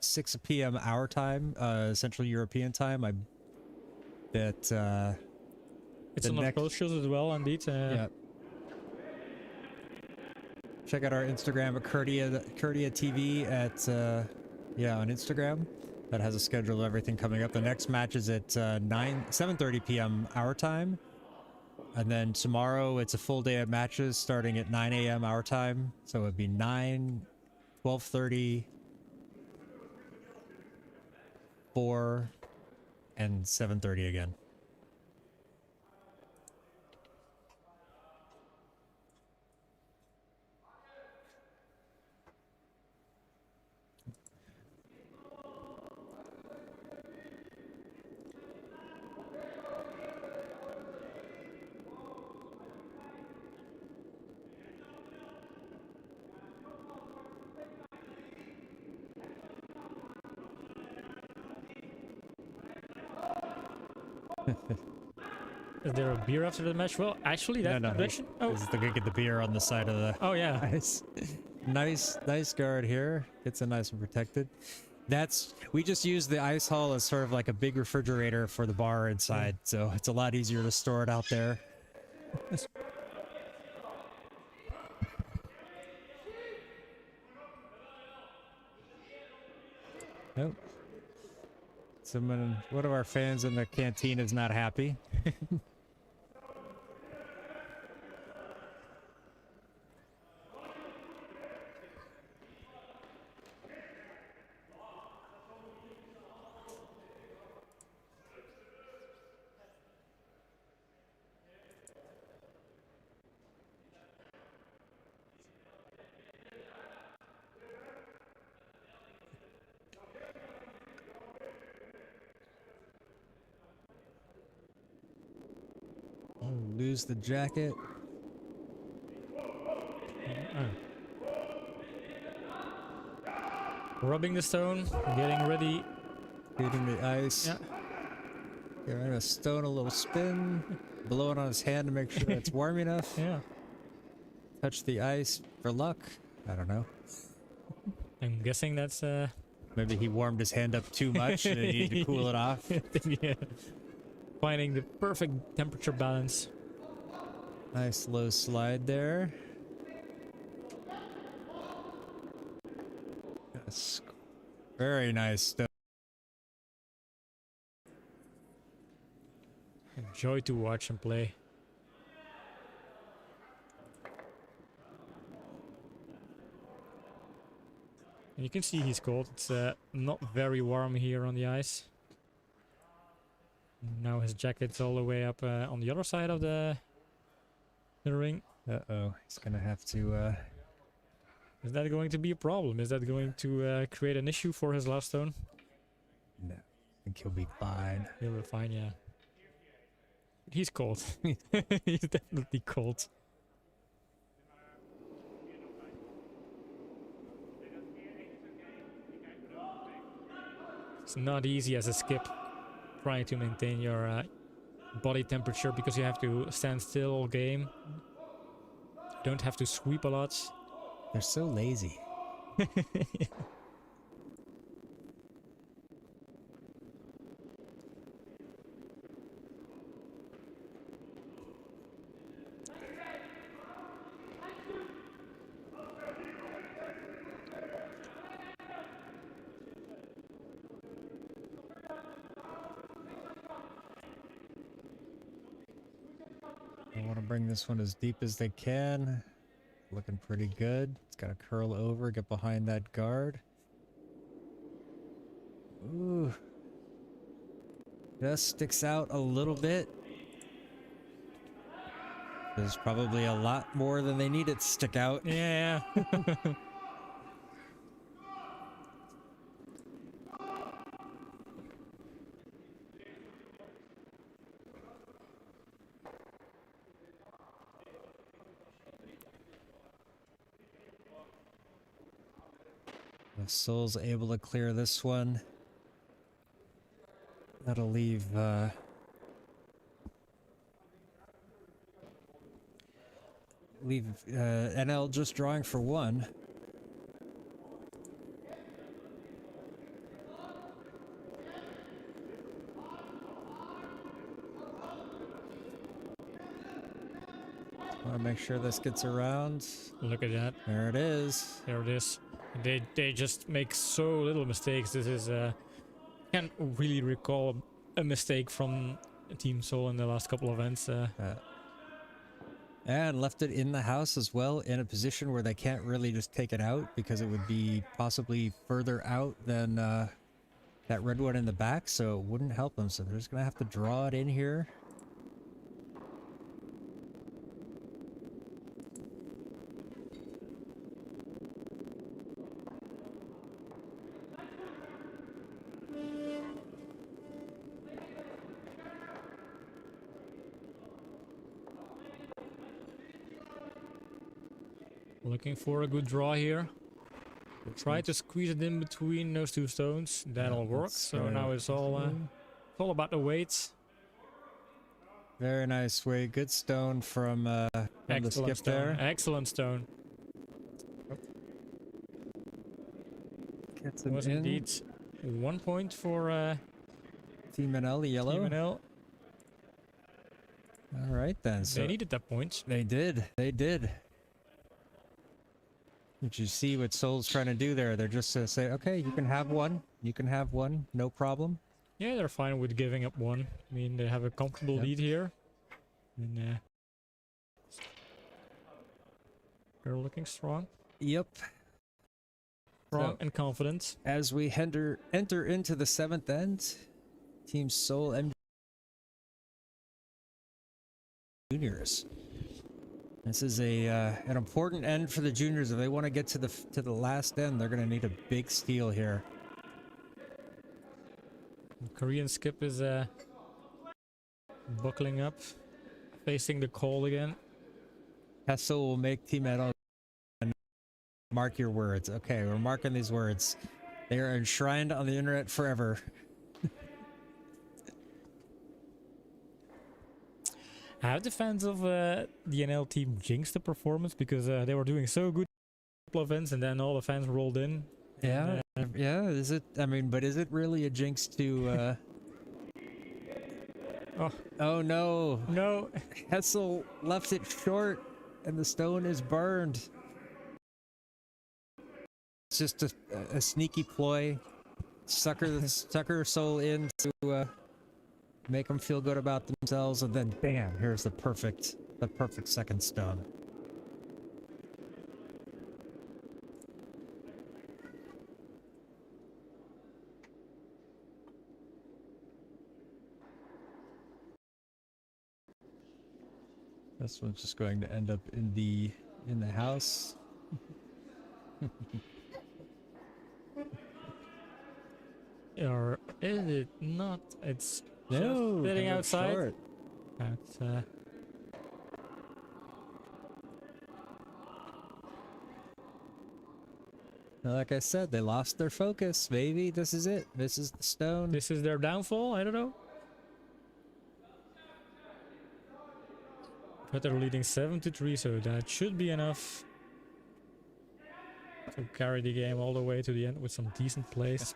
6 p.m. our time, Central European time. I bet. it's on our socials as well, indeed. Yeah. Check out our Instagram at Kurdia TV at on Instagram. That has a schedule of everything coming up. The next match is at 7:30 p.m. our time. And then tomorrow it's a full day of matches starting at 9 a.m. our time. So it'd be 9, 12:30, 4, and 7:30 again. Is there a beer after the match? Well, actually, that prediction. Oh, This is the guy get the beer on the side of the. Oh yeah. Nice guard here. It's a nice and protected. We just use the ice hall as sort of like a big refrigerator for the bar inside, so it's a lot easier to store it out there. Nope. One of our fans in the canteen is not happy. Lose the jacket. Rubbing the stone, getting ready. Hitting the ice. Yeah. Giving a stone a little spin. Blowing on his hand to make sure it's warm enough. Yeah. Touch the ice for luck. I don't know. I'm guessing that's Maybe he warmed his hand up too much and he needed to cool it off. yeah. Finding the perfect temperature balance. Nice low slide there. Yes. Very nice stuff. Joy to watch and play. And you can see he's cold. It's not very warm here on the ice. Now his jacket's all the way up on the other side of the ring. Uh-oh. He's gonna have to... Is that going to be a problem? Is that going to create an issue for his last stone? No. I think he'll be fine. He'll be fine, yeah. He's cold. He's definitely cold. It's not easy as a skip trying to maintain your body temperature because you have to stand still all game. Don't have to sweep a lot. They're so lazy. bring this one as deep as they can. Looking pretty good. It's got to curl over, get behind that guard. Ooh. Just sticks out a little bit. There's probably a lot more than they need it to stick out. Yeah. Seoul's able to clear this one. That'll leave NL just drawing for one. Want to make sure this gets around. Look at that. There it is. There it is. They just make so little mistakes. This is can't really recall a mistake from Team Seoul in the last couple of events. And left it in the house as well, in a position where they can't really just take it out because it would be possibly further out than that red one in the back, so it wouldn't help them. So they're just gonna have to draw it in here. Looking for a good draw here. Try to squeeze it in between those two stones. That'll work. So now it's all about the weights. Very nice way. Good stone from the skip stone. there. Excellent stone. Gets It him was in. indeed 1 point for Team NL, the yellow. Team NL. All right then. So They needed that point. they did. They did. Did you see what Seoul's trying to do there? They're just to say, okay, you can have one. You can have one. No problem. Yeah, they're fine with giving up one. I mean, they have a comfortable lead here. And they're looking strong. Yep. Strong So, and confident. as we enter into the 7th end, Team Seoul MG Juniors. This is a an important end for the juniors. If they want to get to the last end, they're going to need a big steal here. Korean skip is buckling up, facing the call again. Hessel will make Team NL mark your words. Okay, we're marking these words. They are enshrined on the internet forever. Have the fans of the NL team jinxed the performance because they were doing so good a couple of events and then all the fans rolled in? Yeah, yeah. Is it? I mean, but is it really a jinx to? Oh no! No. Hessel left it short, and the stone is burned. It's just a sneaky ploy, sucker Seoul in to make them feel good about themselves, and then bam! Here's the perfect second stone. This one's just going to end up in the house. Or is it not? It's No, just sitting they're outside. short. That's Like I said, they lost their focus. Maybe this is it. This is the stone. this is their downfall. I don't know. But they're leading 7-3, so that should be enough to carry the game all the way to the end with some decent plays.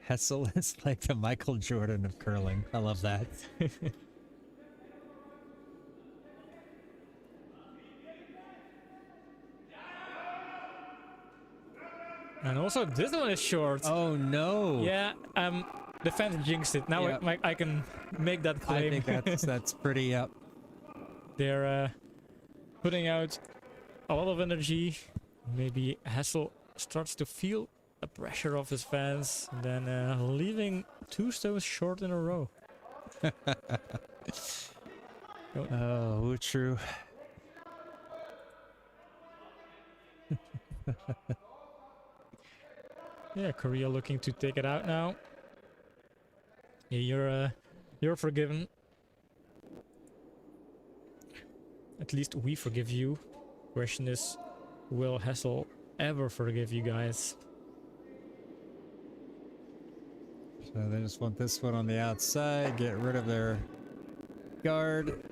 Hessel is like the Michael Jordan of curling. I love that. And also this one is short. Oh no! Yeah, the fans jinxed it. Now Yeah. I can make that I claim. think that's pretty up. They're putting out a lot of energy. Maybe Hassel starts to feel the pressure of his fans, and then leaving 2 stones short in a row. Oh, true. Yeah, Korea looking to take it out now. Yeah, you're forgiven. At least we forgive you. Question is, will Hassel ever forgive you guys? So they just want this one on the outside, get rid of their guard.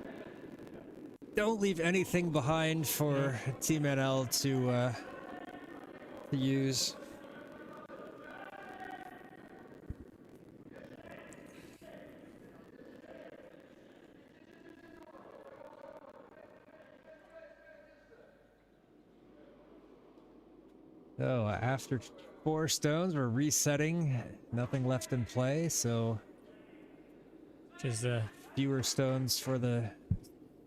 Don't leave anything behind for Team NL to use. So after 4 stones, we're resetting. Nothing left in play, so Just fewer stones for the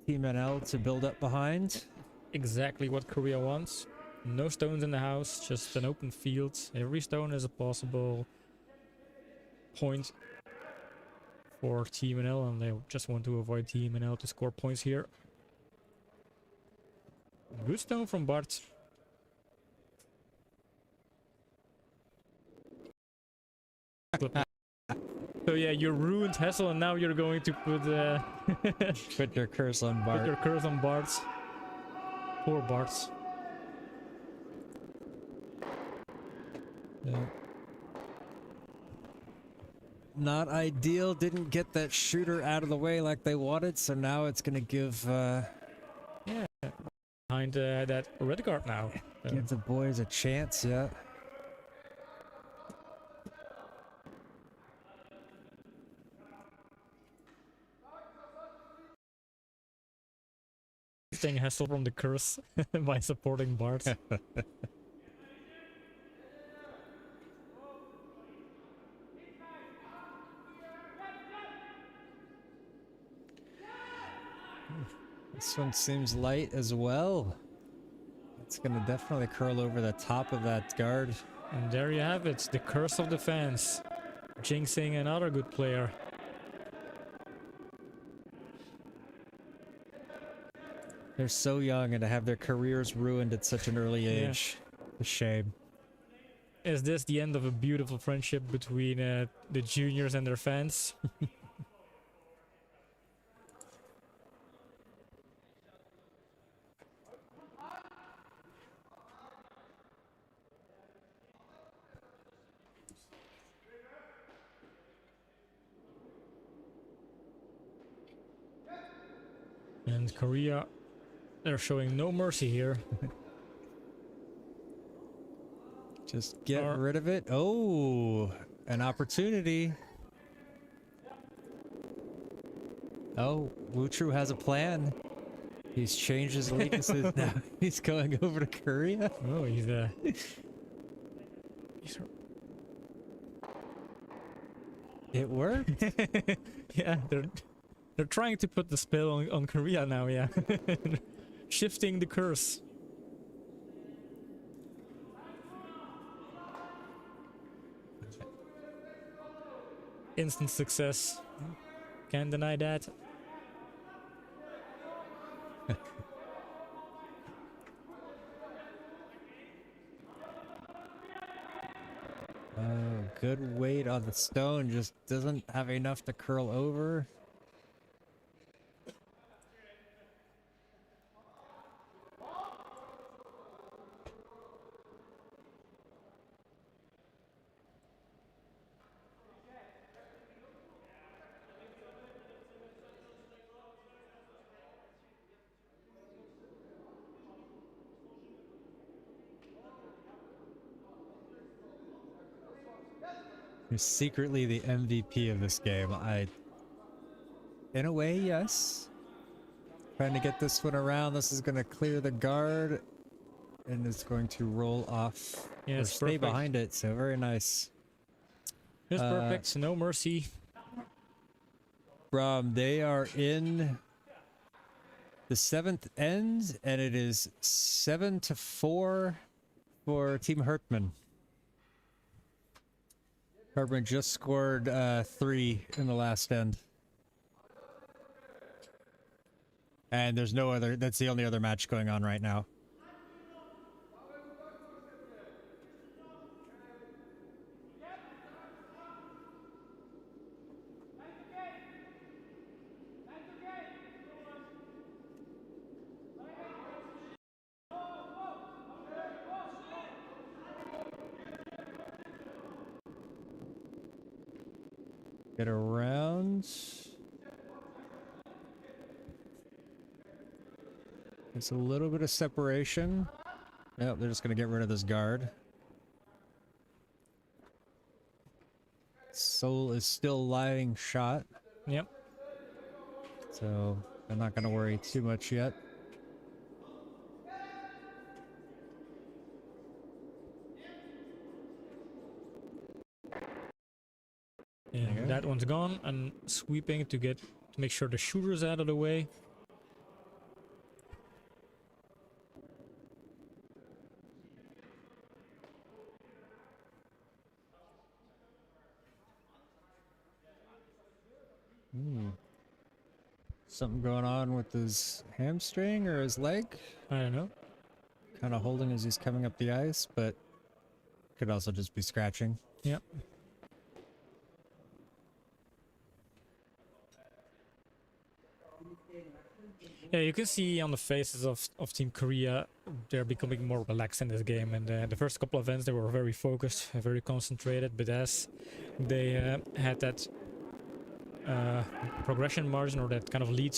Team NL to build up behind. exactly what Korea wants. No stones in the house, just an open field. Every stone is a possible point for Team NL, and they just want to avoid Team NL to score points here. Good stone from Bart. So yeah, you ruined Hassel, and now you're going to put Put your curse on Bart. put your curse on Bart. Poor Bart. Yeah. Not ideal. Didn't get that shooter out of the way like they wanted, so now it's gonna give Behind that red guard now. give the boys a chance. Yeah. Staying Hassel from the curse by supporting Bart. This one seems light as well. It's gonna definitely curl over the top of that guard. And there you have it, the curse of the fans. Jinxing another good player. They're so young and to have their careers ruined at such an early age. A shame. Is this the end of a beautiful friendship between the juniors and their fans? And Korea, they're showing no mercy here. Just get rid of it. Oh, an opportunity. Oh, Wutru has a plan. He's changed his allegiances now. He's going over to Korea. Oh, he's It worked. yeah, they're trying to put the spell on Korea now, yeah. Shifting the curse. Instant success. Can't deny that. Oh, good weight on the stone. Just doesn't have enough to curl over. You're secretly the MVP of this game. In a way, yes. Trying to get this one around. This is going to clear the guard. And it's going to roll off. Yeah, or it's stay perfect. behind it. So very nice. Just perfect, no mercy. They are in The 7th ends, and it is 7-4 for Team Hertman. Hertman just scored 3 in the last end. And there's no other, that's the only other match going on right now. Get around. It's a little bit of separation. Nope, they're just going to get rid of this guard. Seoul is still lying shot. Yep. So I'm not going to worry too much yet. And that one's gone, and sweeping to make sure the shooter's out of the way. Something going on with his hamstring or his leg. I don't know. Kind of holding as he's coming up the ice, but could also just be scratching. Yep. Yeah, you can see on the faces of Team Korea, they're becoming more relaxed in this game. And the first couple of events, they were very focused, very concentrated. But as they had that progression margin or that kind of lead,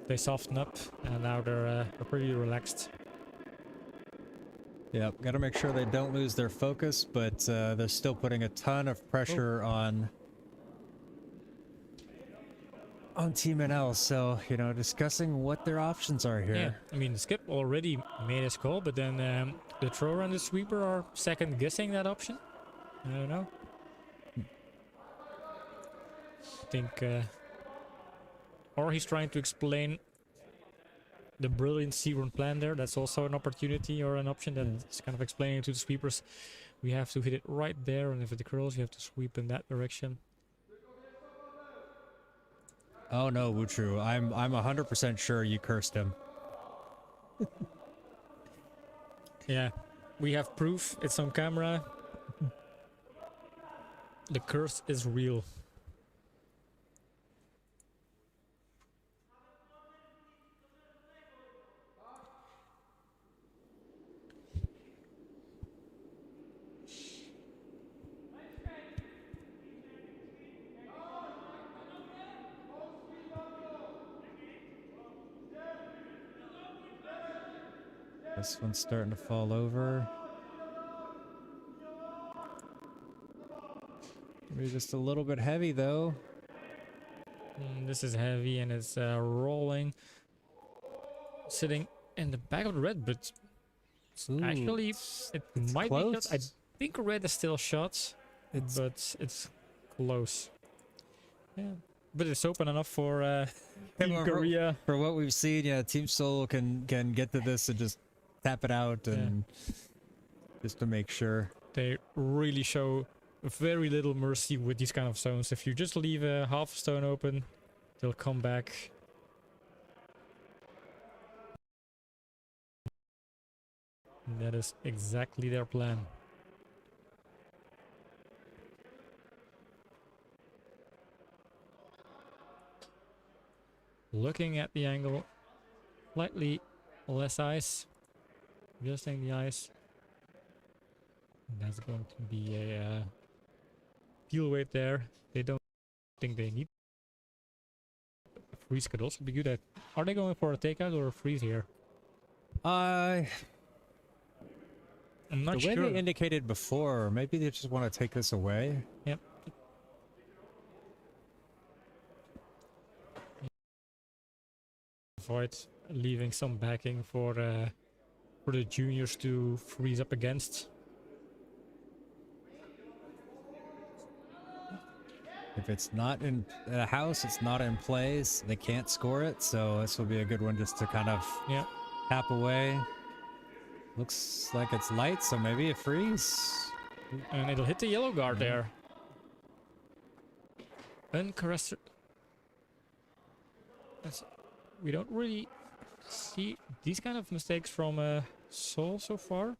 they soften up, and now they're pretty relaxed. Yep, got to make sure they don't lose their focus, but they're still putting a ton of pressure on Team NL, so, you know, discussing what their options are here. Yeah, I mean, Skip already made his call, but then the thrower and the sweeper are second guessing that option. I don't know. I think, or he's trying to explain the brilliant C1 plan there. That's also an opportunity or an option that's kind of explaining to the sweepers. We have to hit it right there, and if it curls, you have to sweep in that direction. Oh no, Wutru, I'm 100% sure you cursed him. Yeah, we have proof. It's on camera. The curse is real. This one's starting to fall over. Maybe just a little bit heavy though. This is heavy and it's rolling. Sitting in the back of the red, but actually it might close. be shot. I think red is still shot, but it's close. Yeah, but it's open enough for Team Korea. For what we've seen, yeah, Team Seoul can get to this and just tap it out and just to make sure. They really show very little mercy with these kind of zones. If you just leave a half stone open, they'll come back. And that is exactly their plan. Looking at the angle, slightly less ice, adjusting the ice. And that's going to be a deal weight there. They don't think they need. A freeze could also be good at. Are they going for a takeout or a freeze here? I'm not sure. The way they indicated before, maybe they just want to take this away. Yep. Avoid leaving some backing for the juniors to freeze up against. If it's not in a house, it's not in plays. They can't score it, so this will be a good one just to kind of tap away. Looks like it's light, so maybe a freeze. And it'll hit the yellow guard there. Uncaressed. We don't really see these kind of mistakes from Seoul so far.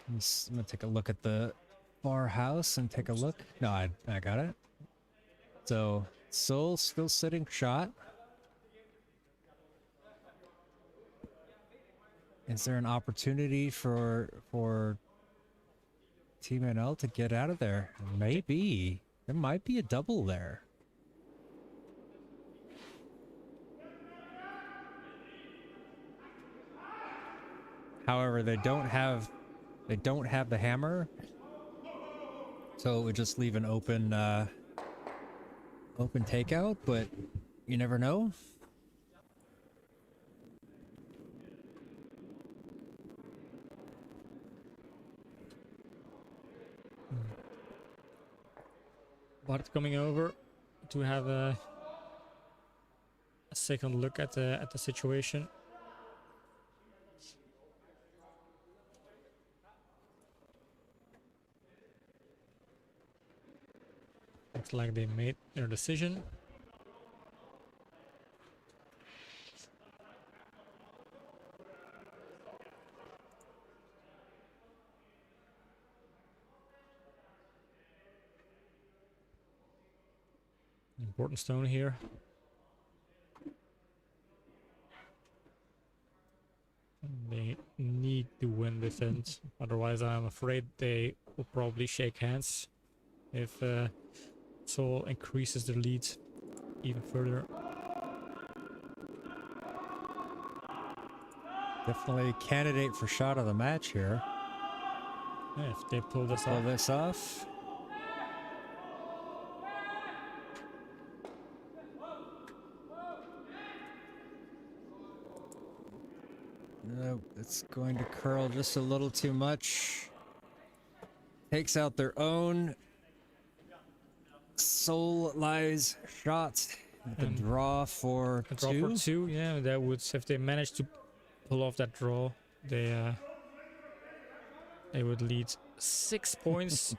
I'm gonna take a look at the bar house and take a look. No, I got it. So Seoul still sitting shot. Is there an opportunity for Team NL to get out of there? Maybe. There might be a double there. However, they don't have the hammer, so it would just leave an open open takeout, but you never know. Bart coming over to have a second look at the situation. Looks like they made their decision. Important stone here. They need to win this end, otherwise I'm afraid they will probably shake hands if Seoul increases their lead even further. Definitely candidate for shot of the match here. Yeah, if they pull this off. No, it's going to curl just a little too much. Takes out their own. Seoul lies shot. The draw for two. Yeah, that would, if they manage to pull off that draw, they would lead 6 points.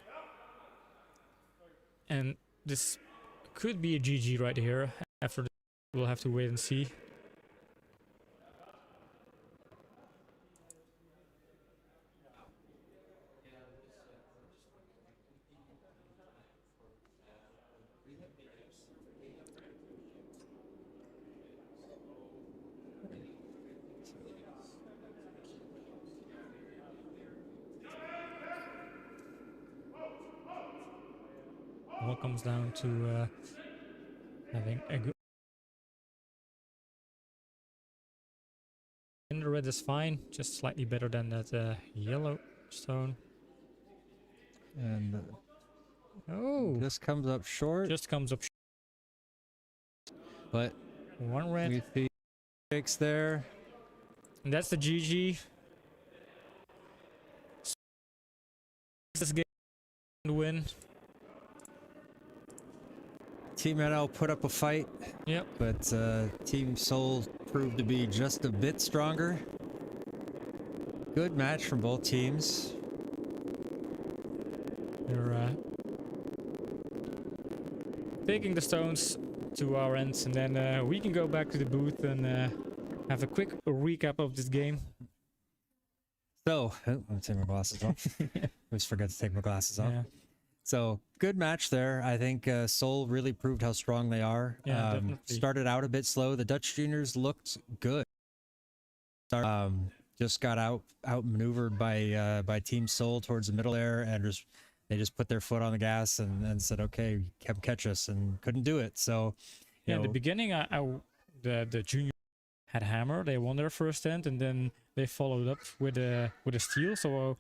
And this could be a GG right here. After this, we'll have to wait and see. All comes down to having a good. And the red is fine, just slightly better than that yellow stone. And this comes up short. Just comes up. But one red. We see shakes there. And that's the GG. This game win. Team NL put up a fight. Yep. But Team Seoul proved to be just a bit stronger. Good match from both teams. They're taking the stones to our ends, and then we can go back to the booth and have a quick recap of this game. So, I'm taking my glasses off. I always forget to take my glasses off. Yeah. So, good match there. I think Seoul really proved how strong they are. Yeah, definitely. Started out a bit slow. The Dutch juniors looked good. Just got outmaneuvered by Team Seoul towards the middle there, and they just put their foot on the gas and said, "Okay, come catch us," and couldn't do it. So, yeah, in the beginning, the junior had hammer. They won their first end, and then they followed up with a steal. So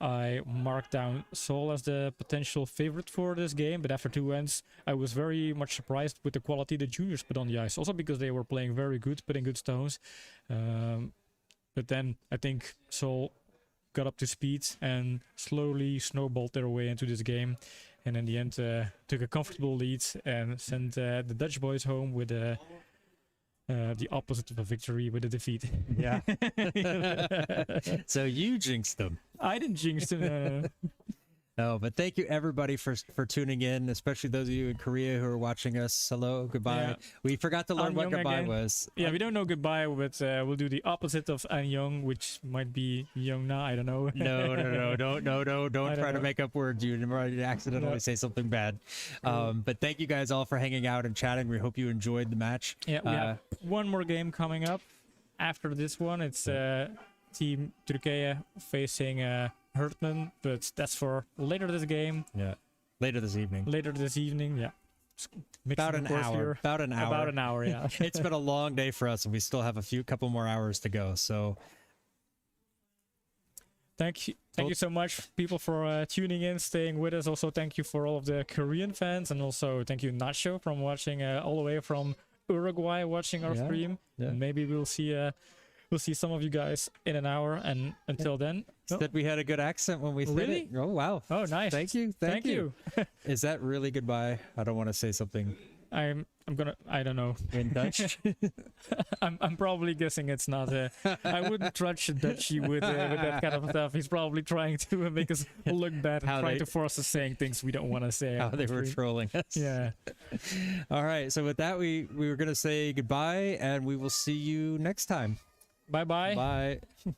I marked down Seoul as the potential favorite for this game, but after two ends, I was very much surprised with the quality the juniors put on the ice. Also because they were playing very good, putting good stones. But then I think Seoul got up to speed and slowly snowballed their way into this game. And in the end, took a comfortable lead and sent the Dutch boys home with the opposite of a victory, with a defeat. Yeah. So you jinxed them. I didn't jinx them. No, but thank you everybody for tuning in, especially those of you in Korea who are watching us. Hello, goodbye. Yeah. We forgot to learn what Annyeong goodbye again. was. Yeah, we don't know goodbye, but we'll do the opposite of Annyeong, which might be Yeongna. I don't know. No, don't try to know. make up words. You might accidentally No. say something bad. But thank you guys all for hanging out and chatting. We hope you enjoyed the match. Yeah, we have one more game coming up. After this one, it's Team Turkey facing Hertman, but that's for later this game. Yeah, later this evening. Later this evening, yeah. About an hour. About an hour. About an hour, yeah. It's been a long day for us, and we still have a couple more hours to go. So Thank you so much, people, for tuning in, staying with us. Also, thank you for all of the Korean fans, and also thank you, Nacho, from watching all the way from Uruguay, watching our stream. yeah. And maybe we'll see some of you guys in an hour. And until then, said we had a good accent when we said Really? it. Oh wow! oh, nice. Thank you. Thank you. Is that really goodbye? I don't want to say something I'm gonna. I don't know. in Dutch. I'm probably guessing it's not. I wouldn't trust Dutchie with that kind of stuff. He's probably trying to make us look bad, and How trying they- to force us saying things we don't want to say. How they were actually. trolling us. Yeah. All right. So with that, we were gonna say goodbye, and we will see you next time. Bye bye. Bye.